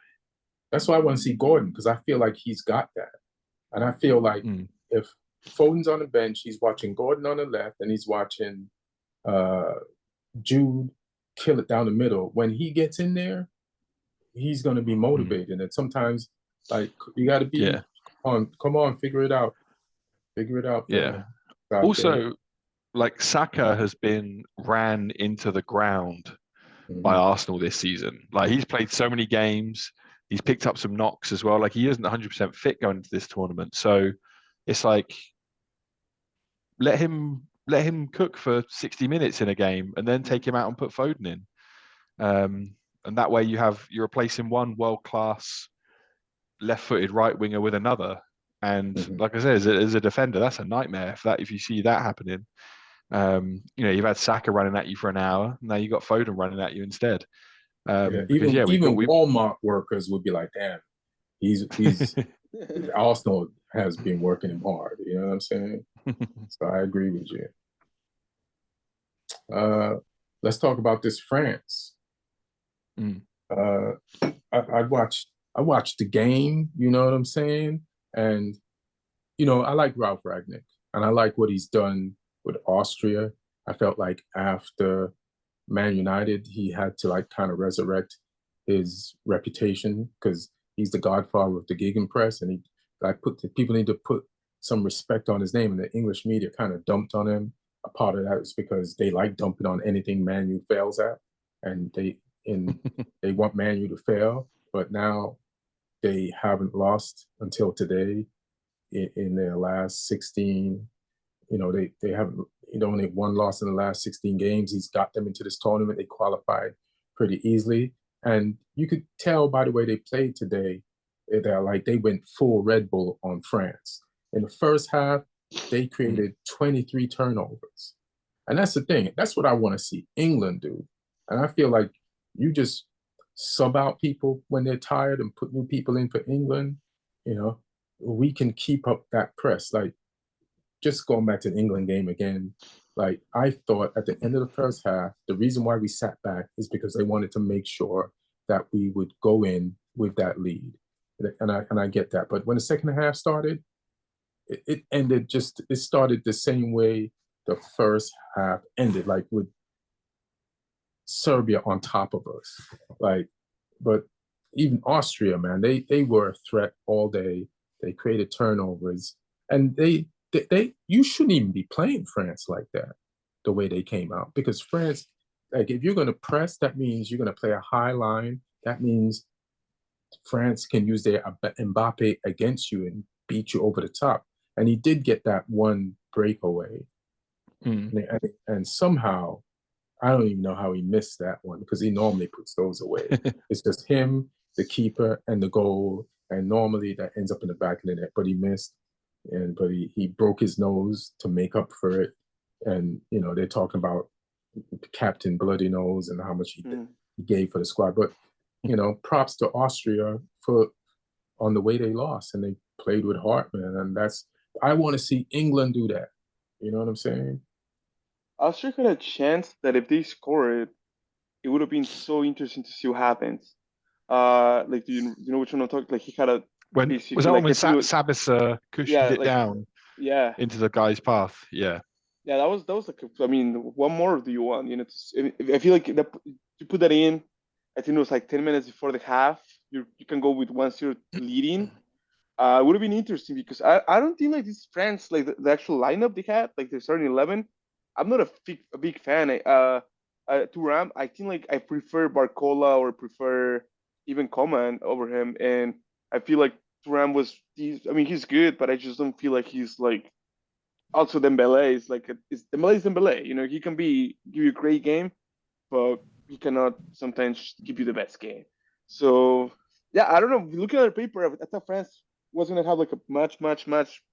That's why I want to see Gordon, because I feel like he's got that. And I feel like if Foden's on the bench, he's watching Gordon on the left and he's watching Jude kill it down the middle. When he gets in there, he's going to be motivated. And sometimes, like, you got to be come on, figure it out. Figure it out. Yeah. Also, like Saka has been ran into the ground by Arsenal this season. Like he's played so many games. He's picked up some knocks as well. Like he isn't 100% fit going into this tournament. So it's like, let him cook for 60 minutes in a game and then take him out and put Foden in. And that way you're replacing one world-class left-footed right winger with another. And like I said, as a defender, that's a nightmare if you see that happening. You know, you've had Saka running at you for an hour. Now you've got Foden running at you instead. Even Walmart workers would be like, damn, he's Arsenal has been working him hard. You know what I'm saying? So I agree with you. Let's talk about this France. I watched the game. You know what I'm saying? And you know, I like Ralf Rangnick, and I like what he's done with Austria. I felt like after Man United, he had to like kind of resurrect his reputation because he's the godfather of the gegenpress, and people need to put some respect on his name. And the English media kind of dumped on him. A part of that is because they like dumping on anything Man U fails at, and they want Man U to fail. But now they haven't lost until today in their last 16. You know, they haven't. Only one loss in the last 16 games. He's got them into this tournament. They qualified pretty easily. And you could tell by the way they played today, they went full Red Bull on France. In the first half, they created 23 turnovers. And that's the thing. That's what I want to see England do. And I feel like you just sub out people when they're tired and put new people in for England. You know, we can keep up that press. Like, just going back to the England game again, like I thought at the end of the first half, the reason why we sat back is because they wanted to make sure that we would go in with that lead. And I get that. But when the second half started, it started the same way the first half ended, like with Serbia on top of us. Like, but even Austria, man, they were a threat all day. They created turnovers, and you shouldn't even be playing France like that, the way they came out. Because France, like if you're going to press, that means you're going to play a high line. That means France can use their Mbappe against you and beat you over the top. And he did get that one breakaway. And somehow, I don't even know how he missed that one because he normally puts those away. It's just him, the keeper, and the goal. And normally that ends up in the back of the net, but he missed. But he broke his nose to make up for it. And, you know, they're talking about Captain Bloody Nose and how much he gave for the squad. But, you know, props to Austria on the way they lost. And they played with heart, man. And I want to see England do that. You know what I'm saying? Austria had a chance that if they scored, it would have been so interesting to see what happens. Like, do you know which one I'm talking? Like, he had a... Was that one when Sabitzer cushioned it down into the guy's path? Yeah. Yeah, that was like, I mean, what more do you want? You know, I feel like you put that in, I think it was like 10 minutes before the half, you can go with 1-0 leading. It would have been interesting because I don't think like this France like the actual lineup they had like the starting 11. I'm not a big fan. Thuram, I think like I prefer Barcola or prefer even Coman over him, and I feel like Thuram I mean he's good, but I just don't feel like he's like also Dembele is like Dembele is Dembele. You know he can give you a great game, but he cannot sometimes give you the best game. So yeah, I don't know. Looking at the paper, I thought France was gonna have like a much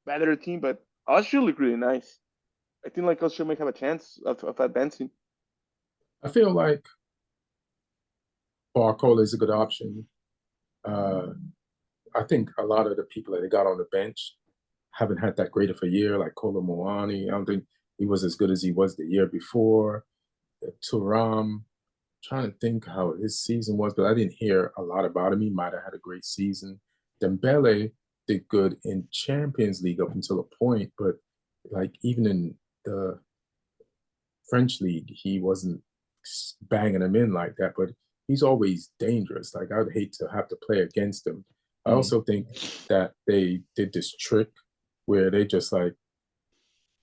better team, but Austria looked really nice. I think like Austria might have a chance of advancing. I feel like Barcola is a good option. Uh, I think a lot of the people that they got on the bench haven't had that great of a year, like Kolo Muani. I don't think he was as good as he was the year before. Turam, trying to think how his season was, but I didn't hear a lot about him. He might have had a great season. Dembele did good in Champions League up until a point, but like even in the French league, he wasn't banging him in like that. But he's always dangerous. Like I would hate to have to play against him. I also think that they did this trick where they just like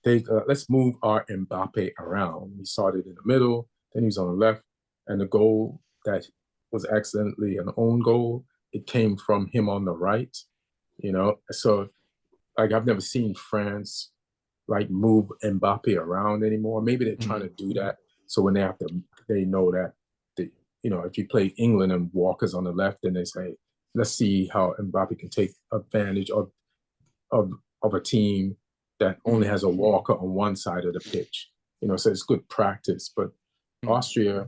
let's move our Mbappe around. He started in the middle, then he was on the left, and the goal that was accidentally an own goal, it came from him on the right. You know, so like I've never seen France like move Mbappe around anymore. Maybe they're trying to do that so when they know that if you play England and Walker's on the left, then they say, let's see how Mbappe can take advantage of a team that only has a Walker on one side of the pitch. So it's good practice. But Austria,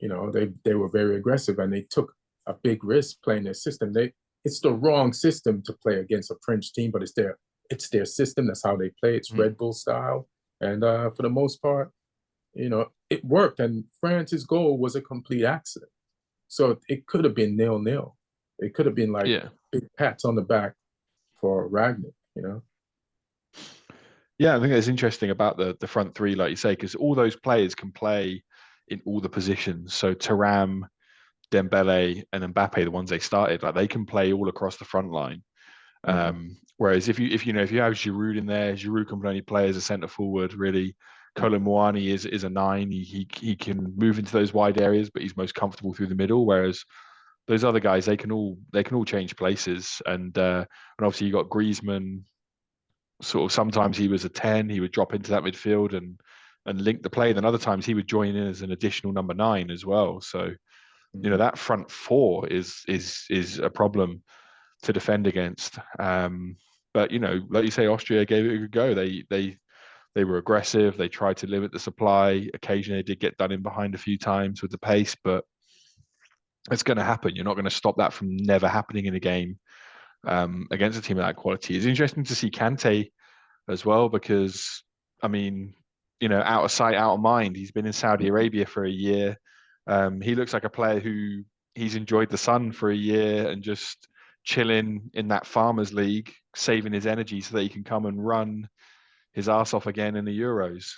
they were very aggressive and they took a big risk playing their system. It's the wrong system to play against a French team, but it's their system. That's how they play. It's Red Bull style. And for the most part, it worked. And France's goal was a complete accident. So it could have been 0-0. It could have been like big pats on the back for Rangnick, Yeah, I think it's interesting about the front three, like you say, because all those players can play in all the positions. So Thuram, Dembele, and Mbappe, the ones they started, like they can play all across the front line. Whereas if you have Giroud in there, Giroud can only play as a centre forward. Really, Kolo Muani is a 9. He can move into those wide areas, but he's most comfortable through the middle. Whereas those other guys, they can all change places. And obviously you got Griezmann. Sort of sometimes he was a 10. He would drop into that midfield and link the play. Then other times he would join in as an additional number 9 as well. So that front four is a problem to defend against. But like you say, Austria gave it a good go. They were aggressive. They tried to limit the supply. Occasionally, they did get done in behind a few times with the pace, but it's going to happen. You're not going to stop that from never happening in a game against a team of that quality. It's interesting to see Kante as well because, I mean, out of sight, out of mind. He's been in Saudi Arabia for a year. He looks like a player who he's enjoyed the sun for a year and just chilling in that farmers league, saving his energy so that he can come and run his ass off again in the Euros.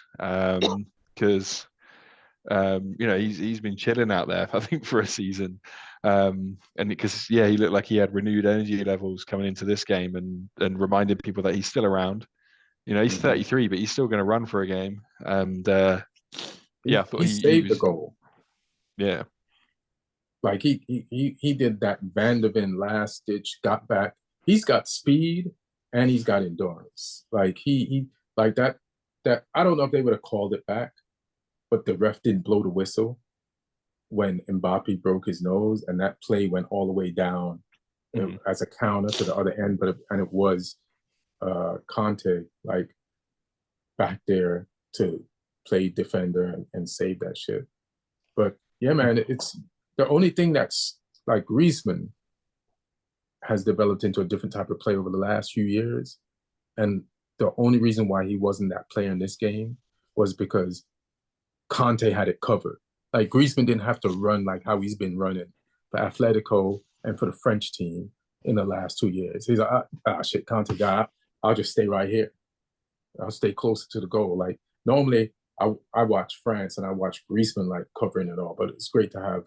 Because he's been chilling out there, I think, for a season. And because he looked like he had renewed energy levels coming into this game and reminded people that he's still around. He's 33, but he's still going to run for a game. And I thought he saved the goal. Yeah. Like he did that Van de Ven last ditch, got back. He's got speed and he's got endurance. Like he like that I don't know if they would have called it back, but the ref didn't blow the whistle when Mbappe broke his nose, and that play went all the way down as a counter to the other end. And it was Conte like back there to play defender and save that shit. But yeah, man, it's the only thing that's like Griezmann has developed into a different type of play over the last few years. And the only reason why he wasn't that player in this game was because Conte had it covered. Like Griezmann didn't have to run like how he's been running for Atletico and for the French team in the last 2 years. He's like, shit, Conte guy, I'll just stay right here. I'll stay closer to the goal. Like normally I watch France and I watch Griezmann like covering it all, but it's great to have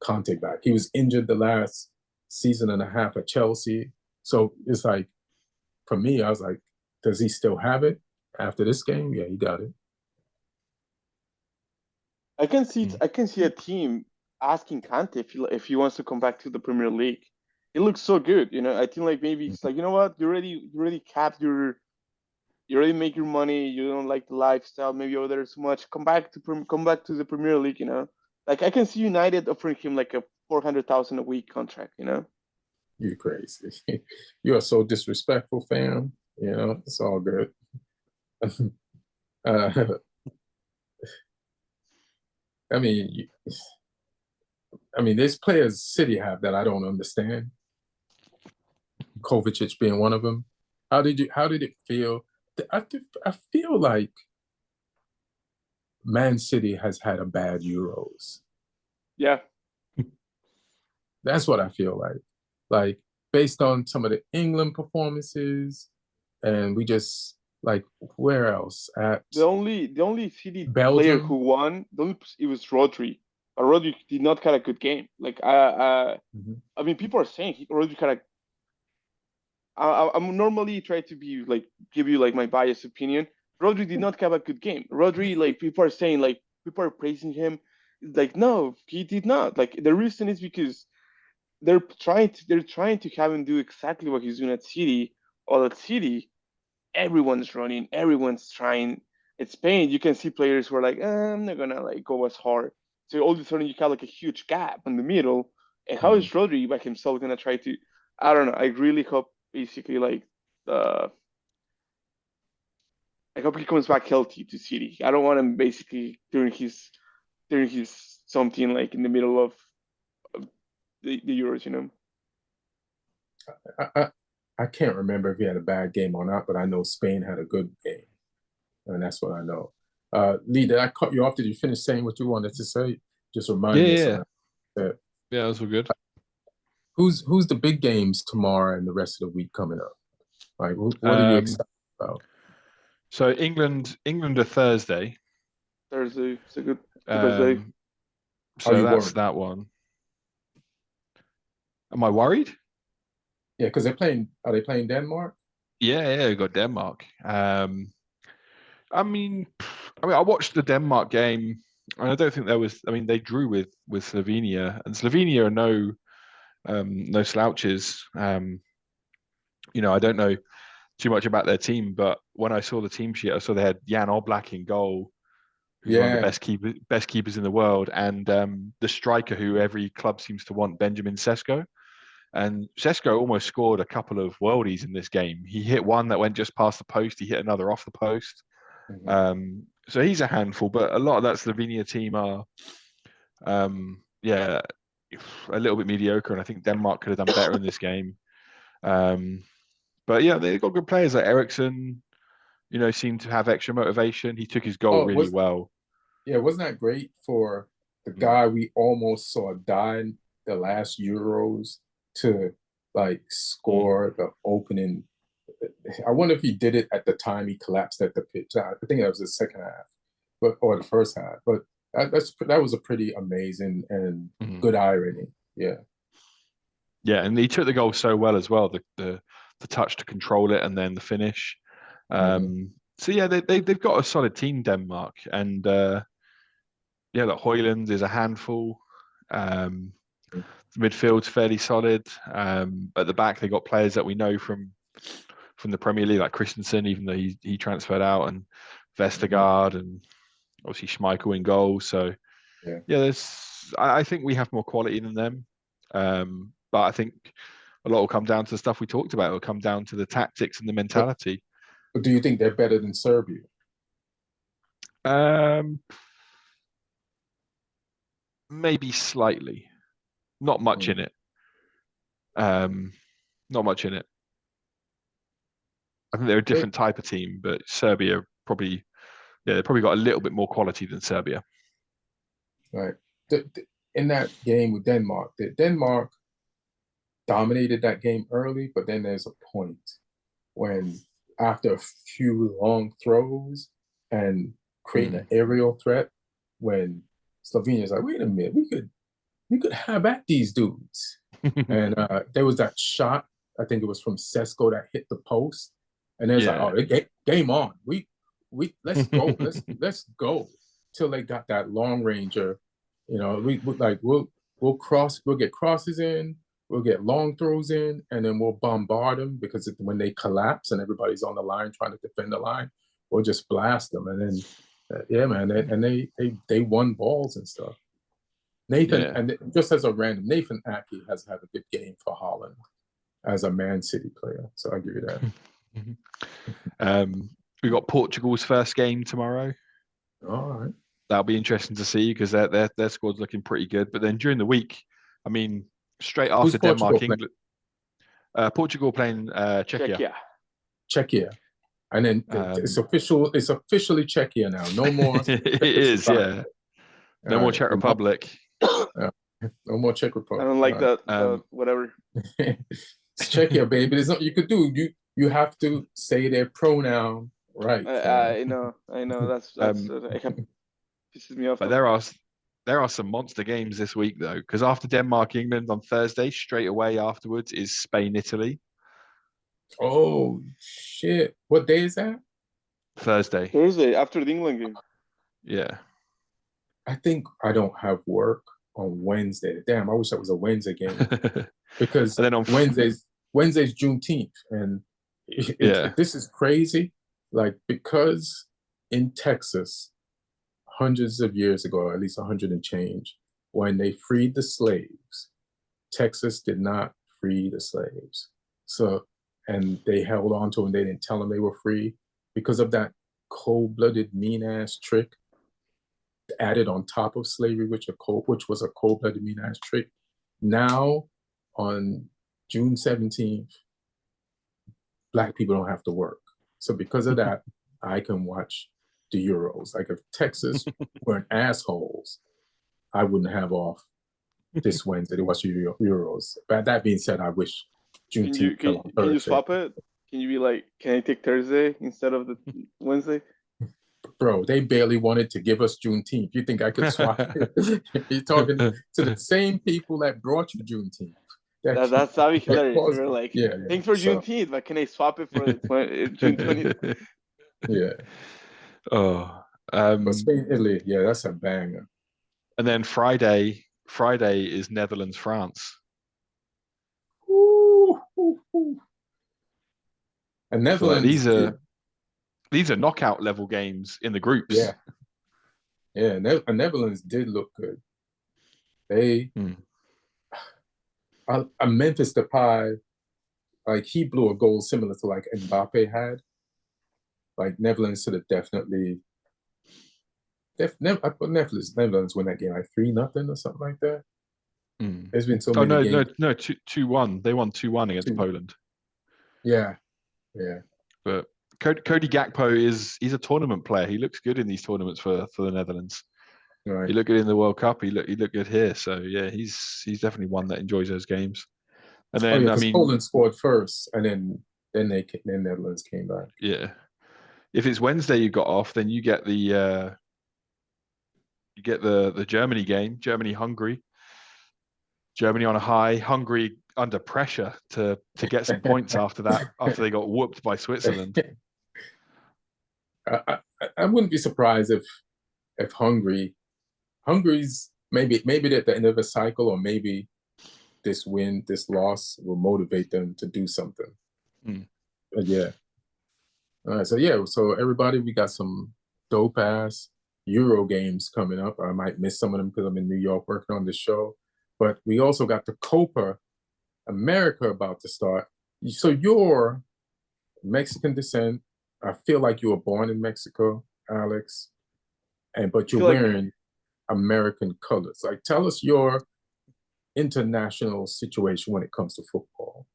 Conte back. He was injured the last season and a half at Chelsea, So it's like, for me, I was like, does he still have it after this game? Yeah, he got it. I can see a team asking Kante if he wants to come back to the Premier League. It looks so good, you know. I think like maybe it's like, you know what, you already capped you already make your money. You don't like the lifestyle maybe over there so much. Come back to the Premier League, you know. Like I can see United offering him like a 400,000 a week contract, you know. You're crazy. You are so disrespectful, fam. You know, it's all good. uh, I mean, there's players City have that I don't understand. Kovacic being one of them. How did it feel? I feel like Man City has had a bad Euros. Yeah. That's what I feel like. Like, based on some of the England performances, and we just like, where else at The only City player Belgium? who won, it was Rodri. But Rodri did not have a good game. Like I mean, people are saying Rodri kind of. I'm normally try to be like give you like my biased opinion. Rodri did not have a good game. Rodri, like people are saying, like people are praising him. Like no, he did not. Like the reason is because they're trying to have him do exactly what he's doing at City. Or at City, everyone's running, everyone's trying. At Spain, you can see players who are like, I'm not gonna like go as hard. So all of a sudden you have like a huge gap in the middle. And how is Rodri by himself gonna try to? I don't know. I really hope basically like uh I hope he comes back healthy to City. I don't want him basically during his something like in the middle of the Euros, you know. I can't remember if he had a bad game or not, but I know Spain had a good game, and that's what I know. Lee, did I cut you off? Did you finish saying what you wanted to say? Just remind me of Yeah. something. Yeah, that's all good. Who's the big games tomorrow and the rest of the week coming up? Like, what are you excited about? So England are Thursday. Thursday, it's a good day. So that's worried? that one. Am I worried? Yeah, because are they playing Denmark? Yeah, we got Denmark. I mean, I watched the Denmark game, and I don't think there was. I mean, they drew with Slovenia, and Slovenia are no slouches. You know, I don't know too much about their team, but when I saw the team sheet, I saw they had Jan Oblak in goal, who's one of the best keepers in the world, and the striker who every club seems to want, Benjamin Sesko. And Sesko almost scored a couple of worldies in this game. He hit one that went just past the post. He hit another off the post. So he's a handful, but a lot of that Slovenia team are, yeah, a little bit mediocre. And I think Denmark could have done better in this game. But yeah, they've got good players like Ericsson, you know, seemed to have extra motivation. He took his goal really well. Yeah, wasn't that great for the guy we almost saw die in the last Euros to like score the opening? I wonder if he did it at the time he collapsed at the pitch. I think that was the second half, or the first half. But that was a pretty amazing and good irony. Yeah. Yeah, and he took the goal so well as well. The touch to control it and then the finish. So yeah, they've got a solid team, Denmark, and yeah, like Højlund is a handful. The midfield's fairly solid. At the back, they got players that we know from the Premier League, like Christensen, even though he transferred out, and Vestergaard, and obviously Schmeichel in goal. So yeah, I think we have more quality than them. But I think a lot will come down to the stuff we talked about. It will come down to the tactics and the mentality. But do you think they're better than Serbia? Maybe slightly. Not much in it. Not much in it. I think they're a different type of team, but Serbia they probably got a little bit more quality than Serbia. Right. In that game with Denmark, Denmark dominated that game early, but then there's a point when, after a few long throws and creating an aerial threat, when Slovenia's like, wait a minute, we could have at these dudes. And there was that shot I think it was from Sesko that hit the post, and it's like, oh, game on. We let's go, let's go till they got that long ranger. You know, we'll get crosses in, we'll get long throws in, and then we'll bombard them because when they collapse and everybody's on the line trying to defend the line, we'll just blast them, and then yeah, man, they won balls and stuff. Nathan, and just as a random, Nathan Aki has had a good game for Holland as a Man City player, so I'll give you that. We got Portugal's first game tomorrow. All right, that'll be interesting to see because their squad's looking pretty good. But then during the week, I mean, straight after Denmark, England, Portugal playing Czechia. Czechia. And then it's officially Czechia now. No more. It is, yeah. No more Czech Republic. No more Czech Republic. I don't like that. Whatever. It's Czechia, baby. There's nothing you could do. You have to say their pronoun right. I know. That's pisses me off. But there are some monster games this week though, because after Denmark, England on Thursday, straight away afterwards is Spain, Italy. Oh shit! What day is that? Thursday after the England game. Yeah. I think I don't have work on Wednesday. Damn, I wish that was a Wednesday game because and then on Wednesday's Juneteenth, and this is crazy. Like, because in Texas, hundreds of years ago, at least 100 and change, when they freed the slaves, Texas did not free the slaves. So, and they held on to them. They didn't tell them they were free because of that cold-blooded, mean-ass trick added on top of slavery, which was a cold-blooded, mean-ass trick. Now, on June 17th, Black people don't have to work. So because of that, I can watch the Euros. Like, if Texas weren't assholes, I wouldn't have off this Wednesday to watch the Euros. But that being said, I wish Juneteenth fell on Thursday. Can you swap it? Can you be like, can I take Thursday instead of the Wednesday? Bro, they barely wanted to give us Juneteenth. You think I could swap it? You're talking to the same people that brought you Juneteenth. That'd be hilarious. We're like, thanks for Juneteenth, but can I swap it for June 20th? Yeah. Oh. But Spain, Italy, that's a banger. And then Friday is Netherlands, France. And Netherlands. So these are knockout level games in the groups. Yeah. Netherlands did look good. They. Memphis Depay, like, he blew a goal similar to like Mbappe had. Like, Netherlands should have definitely. I put Netherlands win that game like 3-0 or something like that. There's been so many games. No, 2-1. They won 2-1 against Poland. Yeah. But Cody Gakpo he's a tournament player. He looks good in these tournaments for the Netherlands. Right. He looked good in the World Cup. He looked good here. So yeah, he's definitely one that enjoys those games. And then I mean, Poland scored first, and then Netherlands came back. Yeah. If it's Wednesday you got off, then you get the Germany game, Germany-Hungary. Germany on a high, Hungary under pressure to get some points after they got whooped by Switzerland. I wouldn't be surprised if Hungary's maybe they're at the end of a cycle, or maybe this loss will motivate them to do something. But yeah. All right, so everybody, we got some dope ass Euro games coming up. I might miss some of them because I'm in New York working on the show. But we also got the Copa America about to start. So you're Mexican descent. I feel like you were born in Mexico, Alex, but you're wearing American colors. Like, tell us your international situation when it comes to football.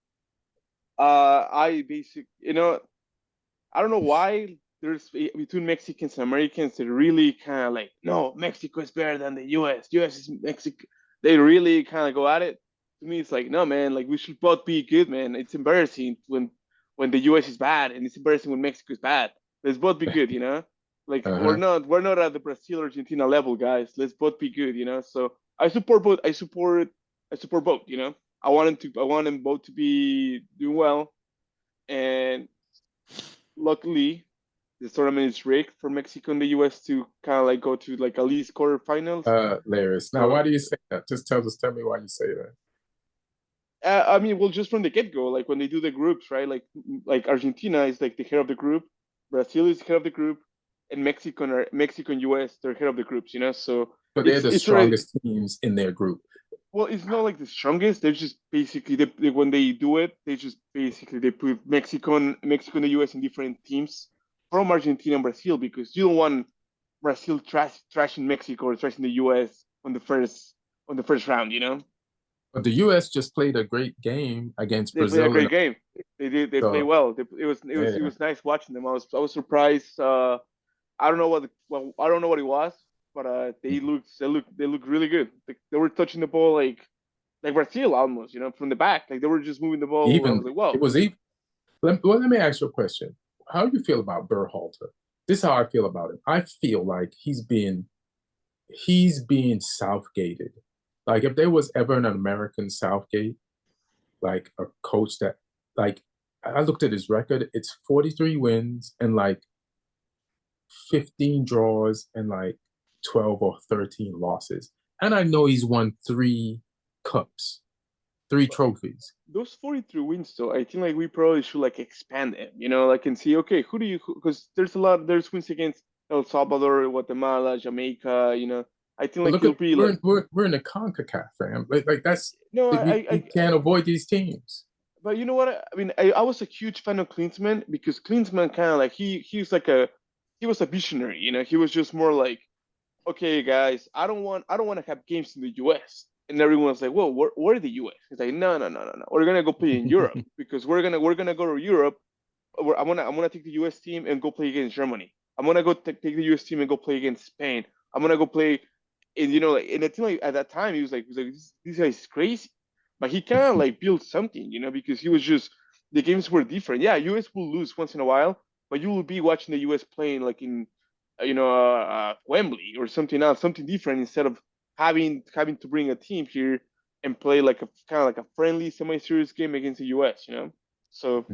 I don't know why there's between Mexicans and Americans, they're really kind of like, no, Mexico is better than the US. US is Mexico. They really kind of go at it. To me, it's like, no, man, like, we should both be good, man. It's embarrassing when the US is bad, and it's embarrassing when Mexico is bad. Let's both be good, you know? Like, we're not at the Brazil Argentina level, guys. Let's both be good, you know? So I support both. I support both, you know? I want them both to be doing well, and luckily, the tournament is rigged for Mexico and the US to kind of like go to like at least quarterfinals. Hilarious. Now, why do you say that? Just tell me why you say that. I mean, well, just from the get go, like when they do the groups, right? Like Argentina is like the head of the group, Brazil is the head of the group, and Mexico and US they're head of the groups, you know. So they're the strongest teams in their group. Well, it's not like the strongest. They're just basically when they do it, they put Mexico and the US in different teams from Argentina and Brazil, because you don't want Brazil trashing Mexico or trashing the US on the first round, you know. But the US just played a great game against Brazil. They played a great game. They did. They played well. It was nice watching them. I was surprised. I don't know what it was, but they looked really good. They were touching the ball like Brazil almost, you know, from the back. Like they were just moving the ball. Even I was like, wow. It was even. Let me ask you a question. How do you feel about Berhalter? This is how I feel about him. I feel like he's being Southgated. Like if there was ever an American Southgate, like a coach that, like, I looked at his record, it's 43 wins and like 15 draws and like 12 or 13 losses. And I know he's won 3 cups, 3 trophies. Those 43 wins, though, I think like we probably should like expand it, you know, like and see, okay, because there's wins against El Salvador, Guatemala, Jamaica, you know. I think like he'll be like we're in the CONCACAF, fam. Like that's no, we can't avoid these teams. But you know what? I mean, I was a huge fan of Klinsmann because Klinsmann kind of like he was a visionary, you know. He was just more like, okay, guys, I don't want to have games in the U.S. And everyone's like, well, where the U.S.? He's like, no. We're gonna go play in Europe because we're gonna go to Europe. I'm gonna take the U.S. team and go play against Germany. I'm gonna go take the U.S. team and go play against Spain. I'm gonna go play, and you know, like, and I think like at that time he was like this guy's crazy, but he kind of like built something, you know, because he was just the games were different. Yeah, U.S. will lose once in a while, but you will be watching the U.S. playing like in Wembley or something else, something different, instead of having to bring a team here and play like a kind of like a friendly, semi-serious game against the U.S. You know, so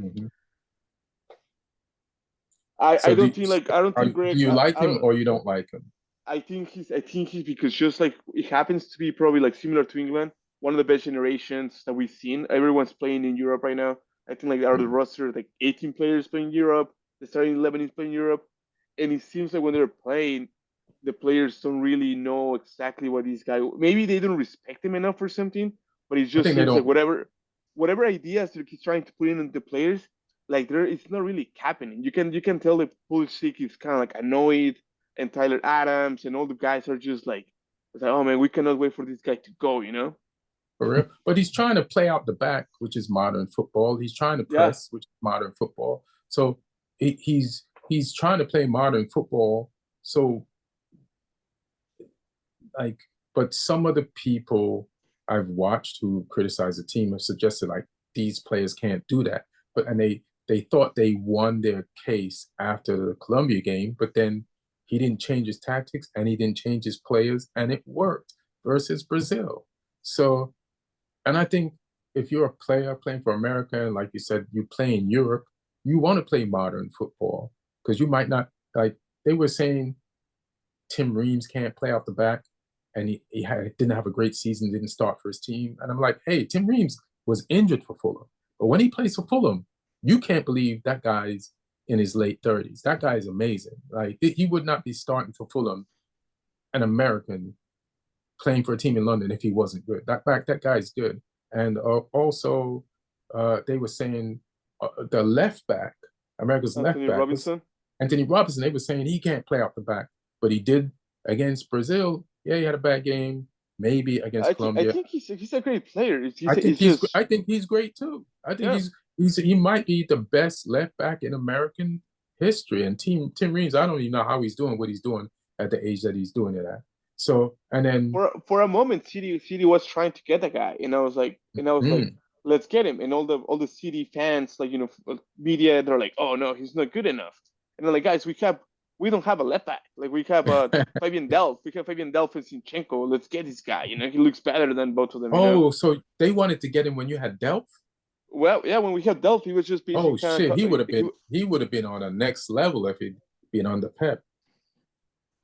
I don't think Greg. Do you like him or you don't like him? I think he's because just like it happens to be probably like similar to England, one of the best generations that we've seen. Everyone's playing in Europe right now. I think like out of the roster, like 18 players playing Europe. The starting 11 is playing Europe, and it seems like when they're playing, the players don't really know exactly what these guys. Maybe they don't respect him enough or something, but it just seems like whatever ideas that he's trying to put in the players, like it's not really happening. You can tell the Pulisic is kind of like annoyed, and Tyler Adams and all the guys are just like, it's like, oh man, we cannot wait for this guy to go, you know. For real, but he's trying to play out the back, which is modern football. He's trying to press, which is modern football. So he's trying to play modern football. So like, but some of the people I've watched who criticize the team have suggested like these players can't do that. And they thought they won their case after the Colombia game, but then he didn't change his tactics and he didn't change his players, and it worked versus Brazil. So, and I think if you're a player playing for America, and like you said, you play in Europe, you want to play modern football because you might not, like they were saying Tim Reams can't play out the back, and he didn't have a great season, didn't start for his team. And I'm like, hey, Tim Reams was injured for Fulham. But when he plays for Fulham, you can't believe that guy's in his late 30s. That guy is amazing. Like he would not be starting for Fulham, an American playing for a team in London, if he wasn't good. That guy's good. And also, they were saying the left back, America's left back, Anthony Robinson. They were saying he can't play out the back, but he did against Brazil. Yeah, he had a bad game. Maybe against Colombia. I think he's a great player. I think he's great too. I think he might be the best left back in American history. And Tim Reams, I don't even know how he's doing what he's doing at the age that he's doing it at. So, and then for a moment, City was trying to get the guy, and I was like, let's get him. And all the City fans, like, you know, media, they're like, oh no, he's not good enough. And I'm like, guys, we have we don't have a left back. Like we have Fabian Delph. We have Fabian Delph and Zinchenko. Let's get this guy. You know, he looks better than both of them. You know? So they wanted to get him when you had Delph? Well, yeah, when we had Delph, he was just basically. Oh shit, he would have been on a next level if he'd been under Pep.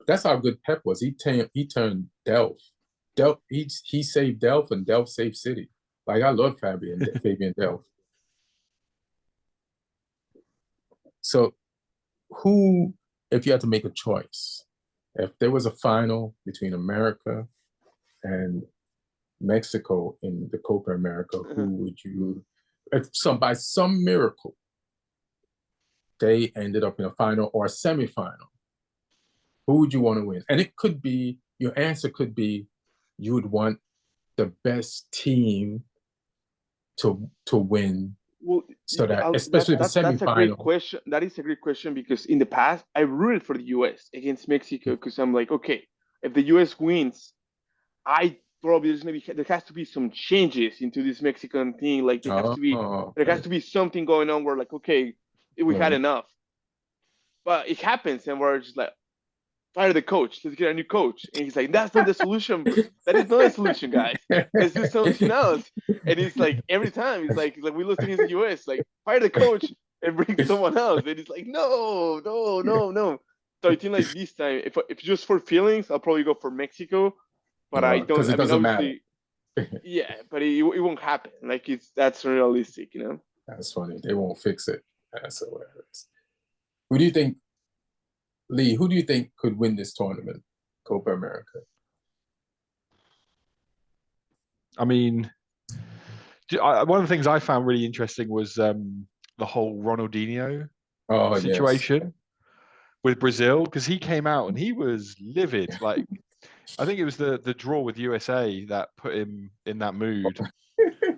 That's how good Pep was. He turned Delph. He saved Delph, and Delph saved City. Like, I love Fabian Delph. So, who, if you had to make a choice, if there was a final between America and Mexico in the Copa America, who would you, by some miracle, they ended up in a final or a semifinal, who would you want to win? And it could be, your answer could be, you would want the best team to win. Well, so that, especially the semifinal. That's a great question. That is a great question, because in the past, I rooted for the U.S. against Mexico, because I'm like, okay, if the U.S. wins, there has to be some changes into this Mexican thing. Like there has to be something going on where, like, okay, we had enough. But it happens, and we're just like, fire the coach. Let's get a new coach. And he's like, that's not the solution. That is not a solution, guys. Let's do something else. And it's like, every time, it's like we lose against the US, like, fire the coach and bring someone else. And it's like, no. So I think, like, this time, if just for feelings, I'll probably go for Mexico. But I don't. Because it doesn't matter. Yeah, but it won't happen. Like, that's unrealistic, you know? That's funny. They won't fix it. That's hilarious. Who do you think, Lee, who do you think could win this tournament, Copa America? I mean, one of the things I found really interesting was the whole Ronaldinho situation with Brazil, because he came out and he was livid. Like, I think it was the draw with USA that put him in that mood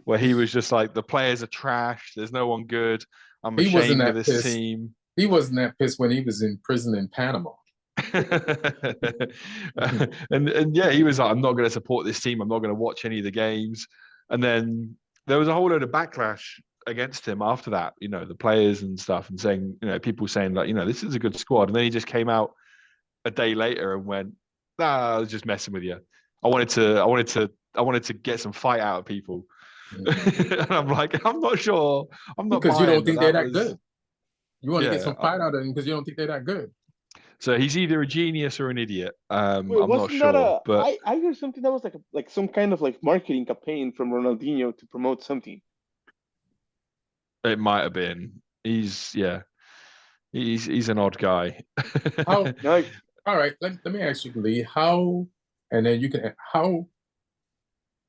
where he was just like, the players are trash. There's no one good. I'm ashamed of this team. He wasn't that pissed when he was in prison in Panama. and yeah, he was like, I'm not going to support this team. I'm not going to watch any of the games. And then there was a whole load of backlash against him after that, you know, the players and stuff, and saying, you know, people saying like, you know, this is a good squad. And then he just came out a day later and went, nah, I was just messing with you. I wanted to get some fight out of people. And I'm like, I'm not sure. I'm not, because you don't think they're that good. You want to get some fight out of them because you don't think they're that good. So he's either a genius or an idiot. I'm not sure. But I heard something that was like some kind of like marketing campaign from Ronaldinho to promote something. It might have been. He's an odd guy. All right, let me ask you, Lee, how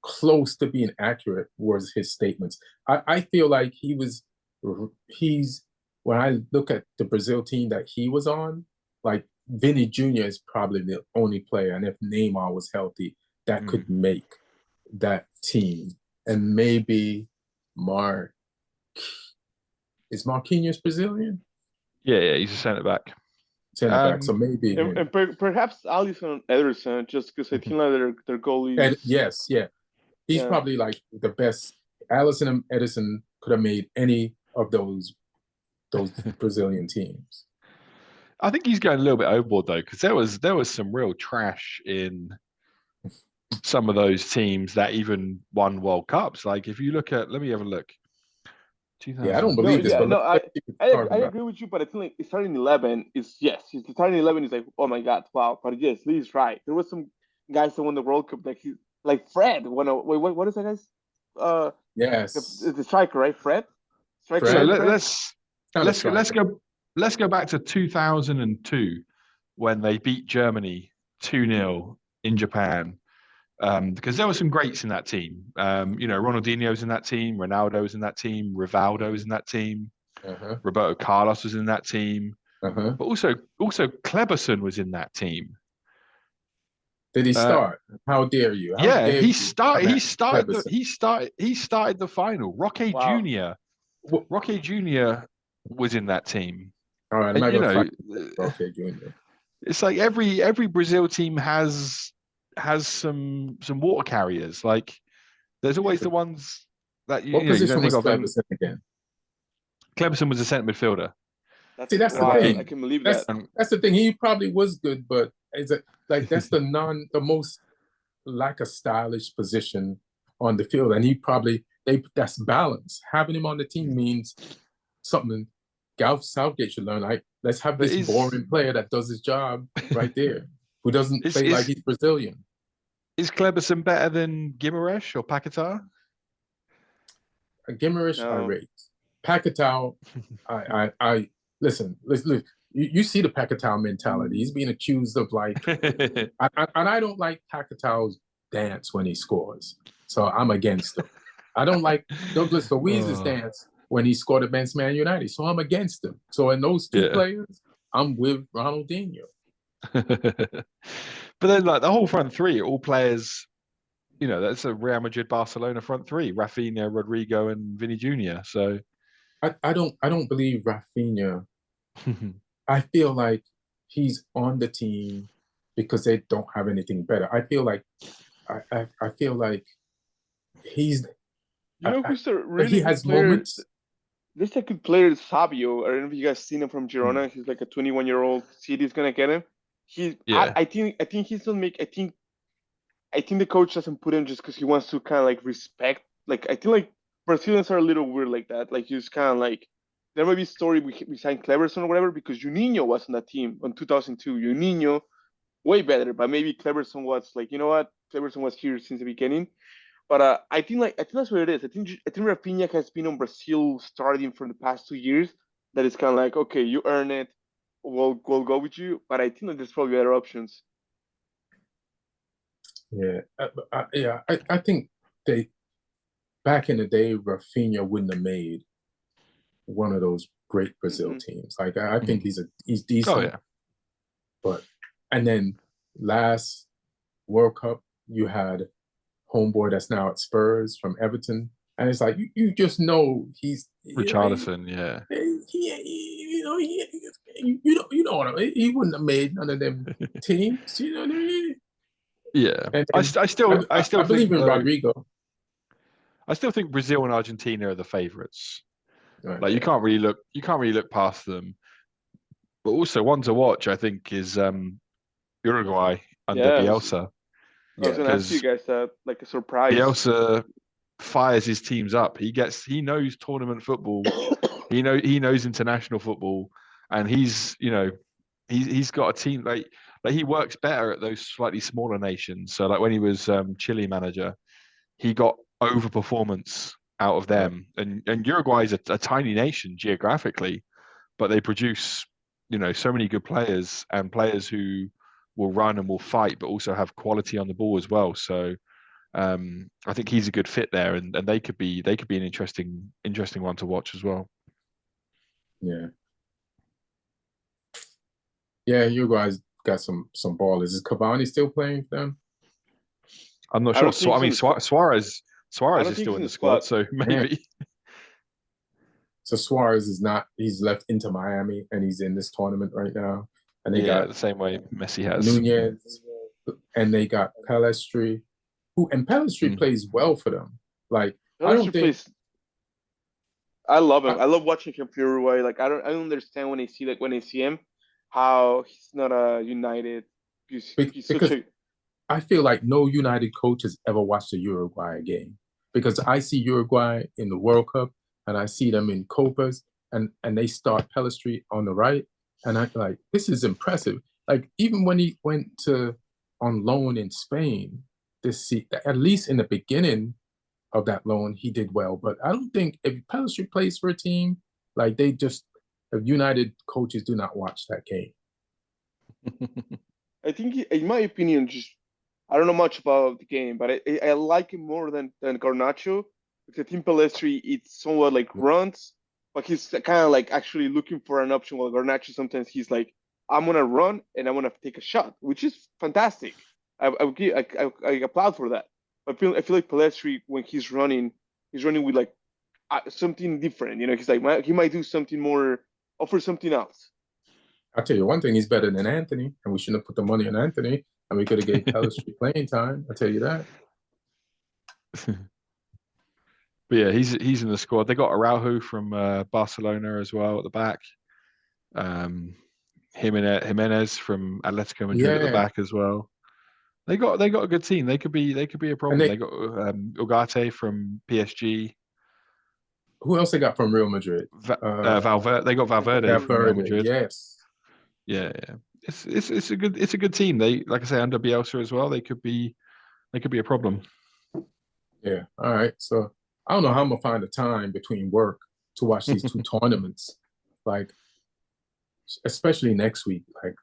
close to being accurate was his statements? I feel like he's when I look at the Brazil team that he was on, like, Vinny Jr. is probably the only player, and if Neymar was healthy, that could make that team. And maybe is Marquinhos Brazilian? Yeah, he's a centre back. So maybe and perhaps Alisson Ederson, just because I think like their goalies. Yes, he's probably like the best. Alisson and Ederson could have made any of those Brazilian teams. I think he's going a little bit overboard though, because there was some real trash in some of those teams that even won World Cups. Like, if you look at, let me have a look. Yeah, I don't believe this. But I agree with you, but I think like starting 11 is the starting 11 is like, oh my god, wow. But yes, Lee's right. There was some guys that won the World Cup, like Fred. What is that guy's? Yes, the striker, right? Fred. Striker. So let's go back to 2002 when they beat Germany 2-0 in Japan. Because there were some greats in that team. You know, Ronaldinho's in that team, Ronaldo's in that team, Rivaldo's in that team, Roberto Carlos was in that team, but also Kleberson was in that team. Did he start? How dare you? He started the final. Roque Jr. was in that team. All right, and, you know, Roque Jr. It's like every Brazil team has some water carriers. Like, there's always the ones that you don't think of. Kleberson again? Kleberson was a centre midfielder. That's See, that's the wild. I thing. can believe that. That's the thing. He probably was good, but it's like that's the most like a stylish position on the field, and he probably that's balance. Having him on the team means something. Gareth Southgate should learn. Like, let's have this boring player that does his job right there, who doesn't play like he's Brazilian. Is Kleberson better than Guimaraes or Paquetá? Guimaraes, I rate. Paquetá, I listen. You see the Paquetá mentality. He's being accused of like, and I don't like Paquetá's dance when he scores, so I'm against him. I don't like Douglas Luiz's dance when he scored against Man United, so I'm against him. So in those two players, I'm with Ronaldinho. But then, like the whole front three, all players, you know, that's a Real Madrid, Barcelona front three: Rafinha, Rodrigo, and Vinny Jr. So I don't believe Rafinha. I feel like he's on the team because they don't have anything better. I feel like I feel like he's. You know who's a really he has good player? moments. There's a good player, Fabio. I don't know if you guys seen him from Girona. He's like a 21-year-old. City's gonna get him. I think he's gonna make. I think the coach doesn't put him just because he wants to kind of like respect. Like I think like Brazilians are a little weird like that. Like just kind of like there might be a story we signed Cleverson or whatever because Juninho was on that team in 2002. Juninho way better, but maybe Cleverson was like, you know what, Cleverson was here since the beginning. But I think that's what it is. I think Rafinha has been on Brazil starting from the past 2 years. That it's kind of like, okay, you earn it, we'll go with you. But I think that there's probably better options. Yeah, I think they back in the day, Rafinha wouldn't have made one of those great Brazil teams. Like I think he's decent. Oh yeah. But and then last World Cup, you had homeboy that's now at Spurs from Everton, and it's like you just know he's Richarlison, you know he wouldn't have made none of them teams. You know what I mean? Yeah, And I still believe think in Rodrigo. I still think Brazil and Argentina are the favourites. Right, like you can't really look past them. But also one to watch, I think, is Uruguay under Bielsa. I was going to ask you guys that, like a surprise. Bielsa fires his teams up. He knows tournament football. he knows international football, and he's got a team like he works better at those slightly smaller nations. So like when he was Chile manager, he got overperformance out of them. And Uruguay is a tiny nation geographically, but they produce so many good players and players who will run and will fight, but also have quality on the ball as well. So I think he's a good fit there, and they could be an interesting one to watch as well. Yeah. Yeah, you guys got some ballers. Is Cavani still playing for them? I'm not sure. Suarez is still in the squad, so maybe. So Suarez is not. He's left into Miami, and he's in this tournament right now. And they got the same way Messi has. Nunez, and they got Pellistri, Pellistri plays well for them. Like Pellistri I love him. I love watching him for Uruguay. Like I don't understand when I see him, how he's not a United. Because I feel like no United coach has ever watched a Uruguay game, because I see Uruguay in the World Cup and I see them in Copas, and they start Pellistri on the right, and I'm like, this is impressive. Like even when he went on loan in Spain this season, at least in the beginning of that loan, he did well. But I don't think if Pellistri plays for a team, like if United coaches do not watch that game. I think, in my opinion, I don't know much about the game, but I like him more than Garnacho, because I think Pellistri, it's somewhat like runs, but he's kind of like actually looking for an option, while Garnacho sometimes he's like, I'm gonna run and I'm gonna take a shot, which is fantastic. I applaud for that. I feel like Pellistri, when he's running with like something different. He's like he might do something more, offer something else. I'll tell you one thing: he's better than Anthony, and we shouldn't have put the money on Anthony, and we could have gave Pellistri playing time. I'll tell you that. But yeah, he's in the squad. They got Araujo from Barcelona as well at the back. Jimenez from Atletico Madrid at the back as well. They got a good team. They could be a problem. They got Ugarte from PSG. Who else they got from Real Madrid? Valverde. They got Valverde from Real Madrid. Yes. Yeah. It's a good team. They, like I say, under Bielsa as well. They could be a problem. Yeah. All right. So I don't know how I'm gonna find the time between work to watch these two tournaments. Like, especially next week. Like,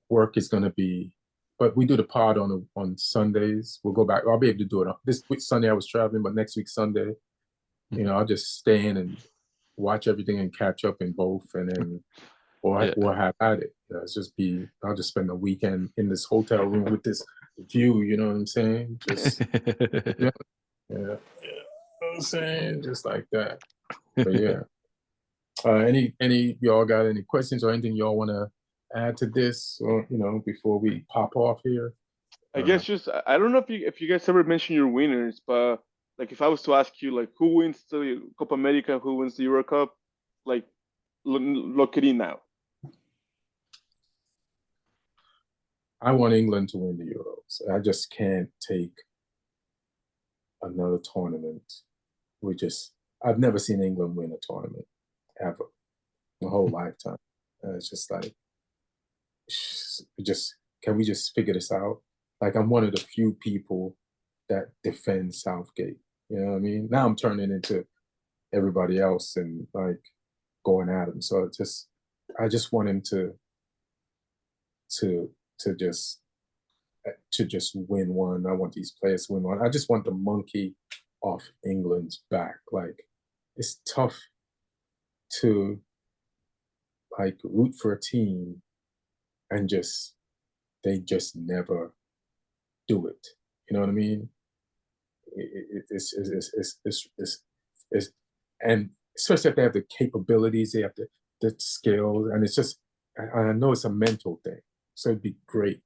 work is gonna be. But we do the pod on Sundays. We'll go back. I'll be able to do it this week. Sunday I was traveling, but next week Sunday, I'll just stay in and watch everything and catch up in both, and then or have at it. I'll just spend the weekend in this hotel room with this view. You know what I'm saying? Just yeah. You know what I'm saying? Just like that. But yeah. Any y'all got any questions or anything y'all want to add to this, or before we pop off here? I guess just I don't know if you guys ever mentioned your winners, but like if I was to ask you like who wins the Copa America and who wins the Euro Cup, like look at it now. I want England to win the Euros. I just can't take another tournament. I've never seen England win a tournament ever, my whole lifetime. It's just like, can we just figure this out? Like, I'm one of the few people that defend Southgate. You know what I mean? Now I'm turning into everybody else and like going at him. So I just want him to just win one. I want these players to win one. I just want the monkey off England's back. Like, it's tough to like root for a team and they just never do it. You know what I mean? It's and especially if they have the capabilities, they have the skills, and it's just, I know it's a mental thing. So it'd be great.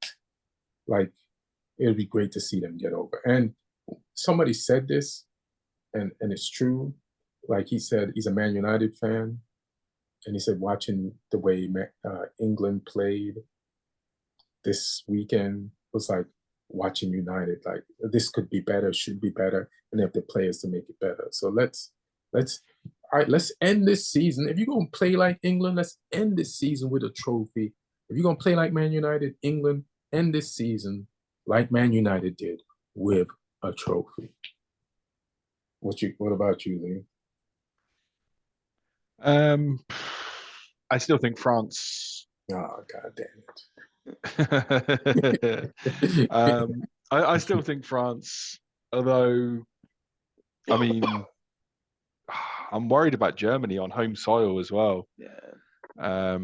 Like, it would be great to see them get over. And somebody said this, and it's true. Like, he said he's a Man United fan, and he said watching the way England played this weekend was like watching United. Like, this could be better, should be better, and they have the players to make it better. So let's end this season. If you're gonna play like England, let's end this season with a trophy. If you're gonna play like Man United, England, end this season like Man United did, with a trophy. What about you, Lee? I still think France. Oh, God damn it. I still think France, although, I mean, I'm worried about Germany on home soil as well. Yeah.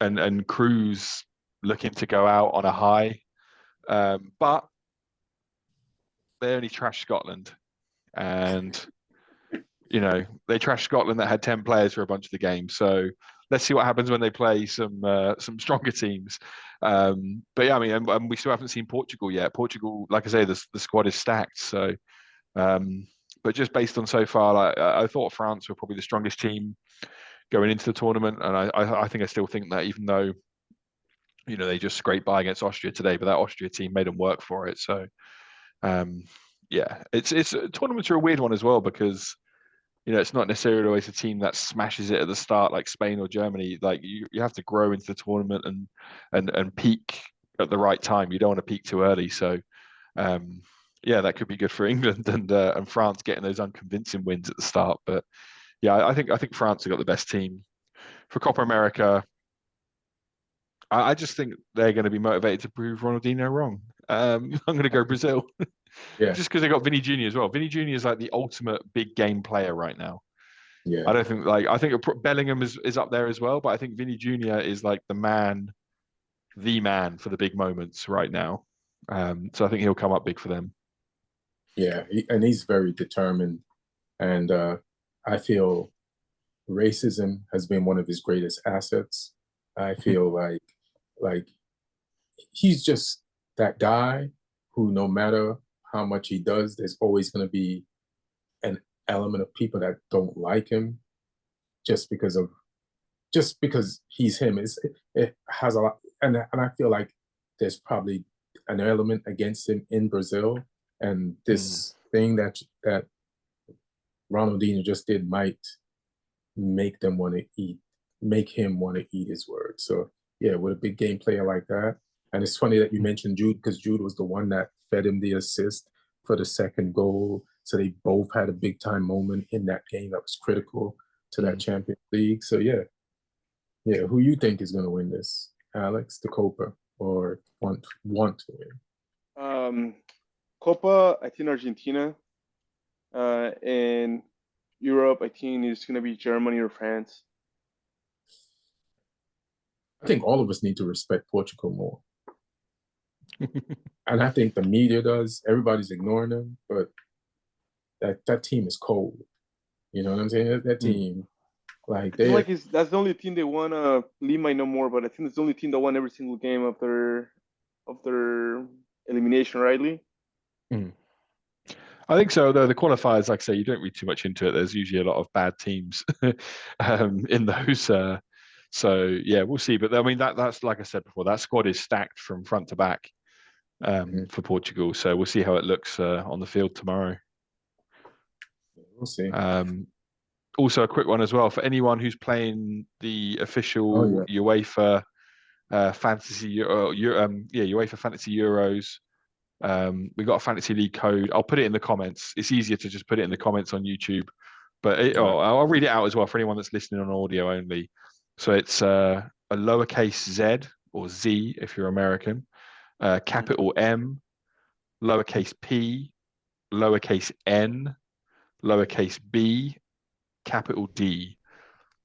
And Cruz looking to go out on a high. But they only trashed Scotland. And, they trashed Scotland that had 10 players for a bunch of the games. So let's see what happens when they play some stronger teams. But yeah, I mean, and we still haven't seen Portugal yet. Portugal, like I say, the squad is stacked. So, but just based on so far, I thought France were probably the strongest team going into the tournament. And I think I still think that, even though, they just scraped by against Austria today, but that Austria team made them work for it. So, yeah, it's tournaments are a weird one as well, because it's not necessarily always a team that smashes it at the start like Spain or Germany. Like, you have to grow into the tournament and peak at the right time. You don't want to peak too early. So, yeah, that could be good for England and France getting those unconvincing wins at the start. But yeah, I think France have got the best team for Copa America. I just think they're going to be motivated to prove Ronaldinho wrong. I'm going to go Brazil. Yeah. Just because they got Vinny Jr. as well. Vinny Jr. is like the ultimate big game player right now. Yeah. I think Bellingham is up there as well, but I think Vinny Jr. is like the man for the big moments right now. So I think he'll come up big for them. Yeah, and he's very determined. And I feel racism has been one of his greatest assets. I feel like he's just that guy who, no matter how much he does, there's always going to be an element of people that don't like him just because of just because he's him, it has a lot, and I feel like there's probably an element against him in Brazil, and this thing that Ronaldinho just did might make him want to eat his words. So yeah, with a big game player like that, and it's funny that you mentioned Jude, because Jude was the one that fed him the assist for the second goal. So they both had a big time moment in that game that was critical to that Champions League. So yeah, who you think is going to win this, Alex, the Copa, or want to win? Copa, I think Argentina. In Europe, I think it's going to be Germany or France. I think all of us need to respect Portugal more. And I think the media does. Everybody's ignoring them, but that team is cold. You know what I'm saying? That team, like that's the only team they won. Lee might know more, but I think it's the only team that won every single game of their elimination, right, Lee? I think so. Though the qualifiers, like I say, you don't read too much into it. There's usually a lot of bad teams in those. So yeah, we'll see. But I mean, that's like I said before, that squad is stacked from front to back for Portugal. So we'll see how it looks on the field tomorrow. We'll see. Also, a quick one as well for anyone who's playing the official UEFA Fantasy UEFA Fantasy Euros. We got a Fantasy League code. I'll put it in the comments. It's easier to just put it in the comments on YouTube, but I'll read it out as well for anyone that's listening on audio only. So it's a lowercase Z or Z if you're American, capital M, lowercase P, lowercase N, lowercase B, capital D.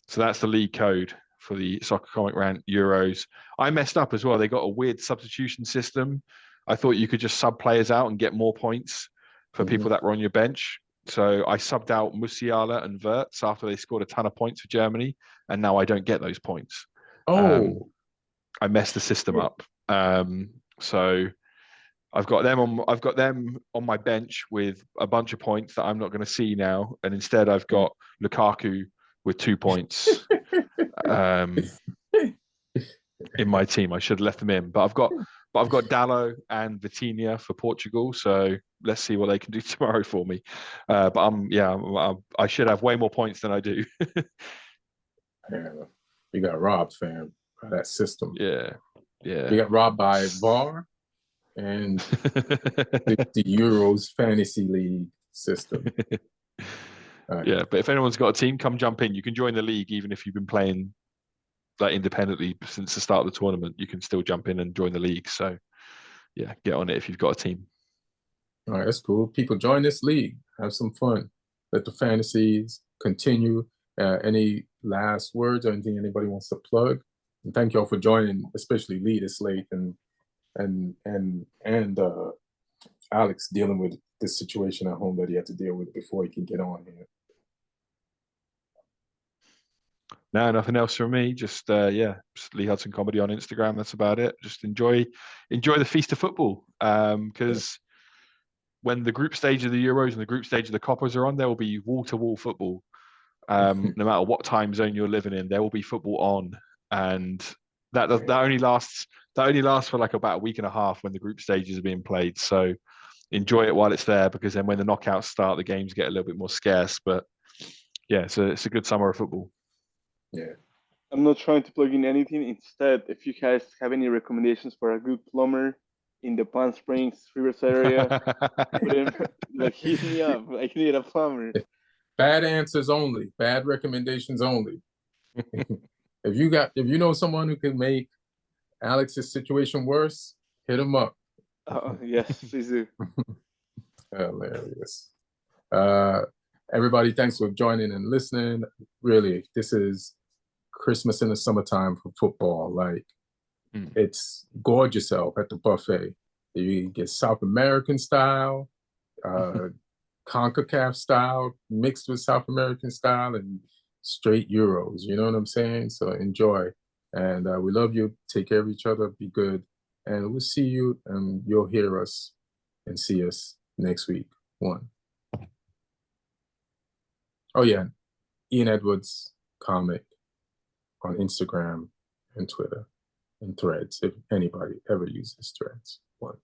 So that's the league code for the Soccer Comic Rant Euros. I messed up as well. They got a weird substitution system. I thought you could just sub players out and get more points for people that were on your bench. So I subbed out Musiala and Wirtz after they scored a ton of points for Germany, and now I don't get those points. I messed the system up. So I've got them on my bench with a bunch of points that I'm not going to see now, and instead I've got Lukaku with 2 points in my team. I should have left them in, but I've got Dallo and Vitinha for Portugal. So let's see what they can do tomorrow for me. But I should have way more points than I do. You got robbed, fam, by that system. Yeah. You got robbed by VAR and the Euros Fantasy League system. Yeah, but if anyone's got a team, come jump in. You can join the league even if you've been playing like independently since the start of the tournament. You can still jump in and join the league. So yeah, get on it if you've got a team. All right, that's cool. People join this league. Have some fun. Let the fantasies continue. Any last words or anything anybody wants to plug? And thank y'all for joining, especially Lee this late and Alex dealing with this situation at home that he had to deal with before he can get on here. No, nothing else from me. Just Lee Hudson Comedy on Instagram. That's about it. Just enjoy the feast of football. Because when the group stage of the Euros and the group stage of the Copas are on, there will be wall-to-wall football. No matter what time zone you're living in, there will be football on, and that only lasts for like about a week and a half when the group stages are being played. So enjoy it while it's there, because then when the knockouts start, the games get a little bit more scarce. But yeah, so it's a good summer of football. Yeah. I'm not trying to plug in anything. Instead, if you guys have any recommendations for a good plumber in the Palm Springs, Rivers area, hit me up. I need a plumber. Bad answers only. Bad recommendations only. If you know someone who can make Alex's situation worse, hit him up. Yes, please do. Hilarious. Everybody, thanks for joining and listening. Really, this is Christmas in the summertime for football. Like, it's gorge yourself at the buffet. You get South American style, CONCACAF style, mixed with South American style, and straight Euros. You know what I'm saying? So enjoy. And we love you. Take care of each other. Be good. And we'll see you, and you'll hear us and see us next week. Oh, yeah. Ian Edwards comic on Instagram and Twitter and Threads, if anybody ever uses Threads. One.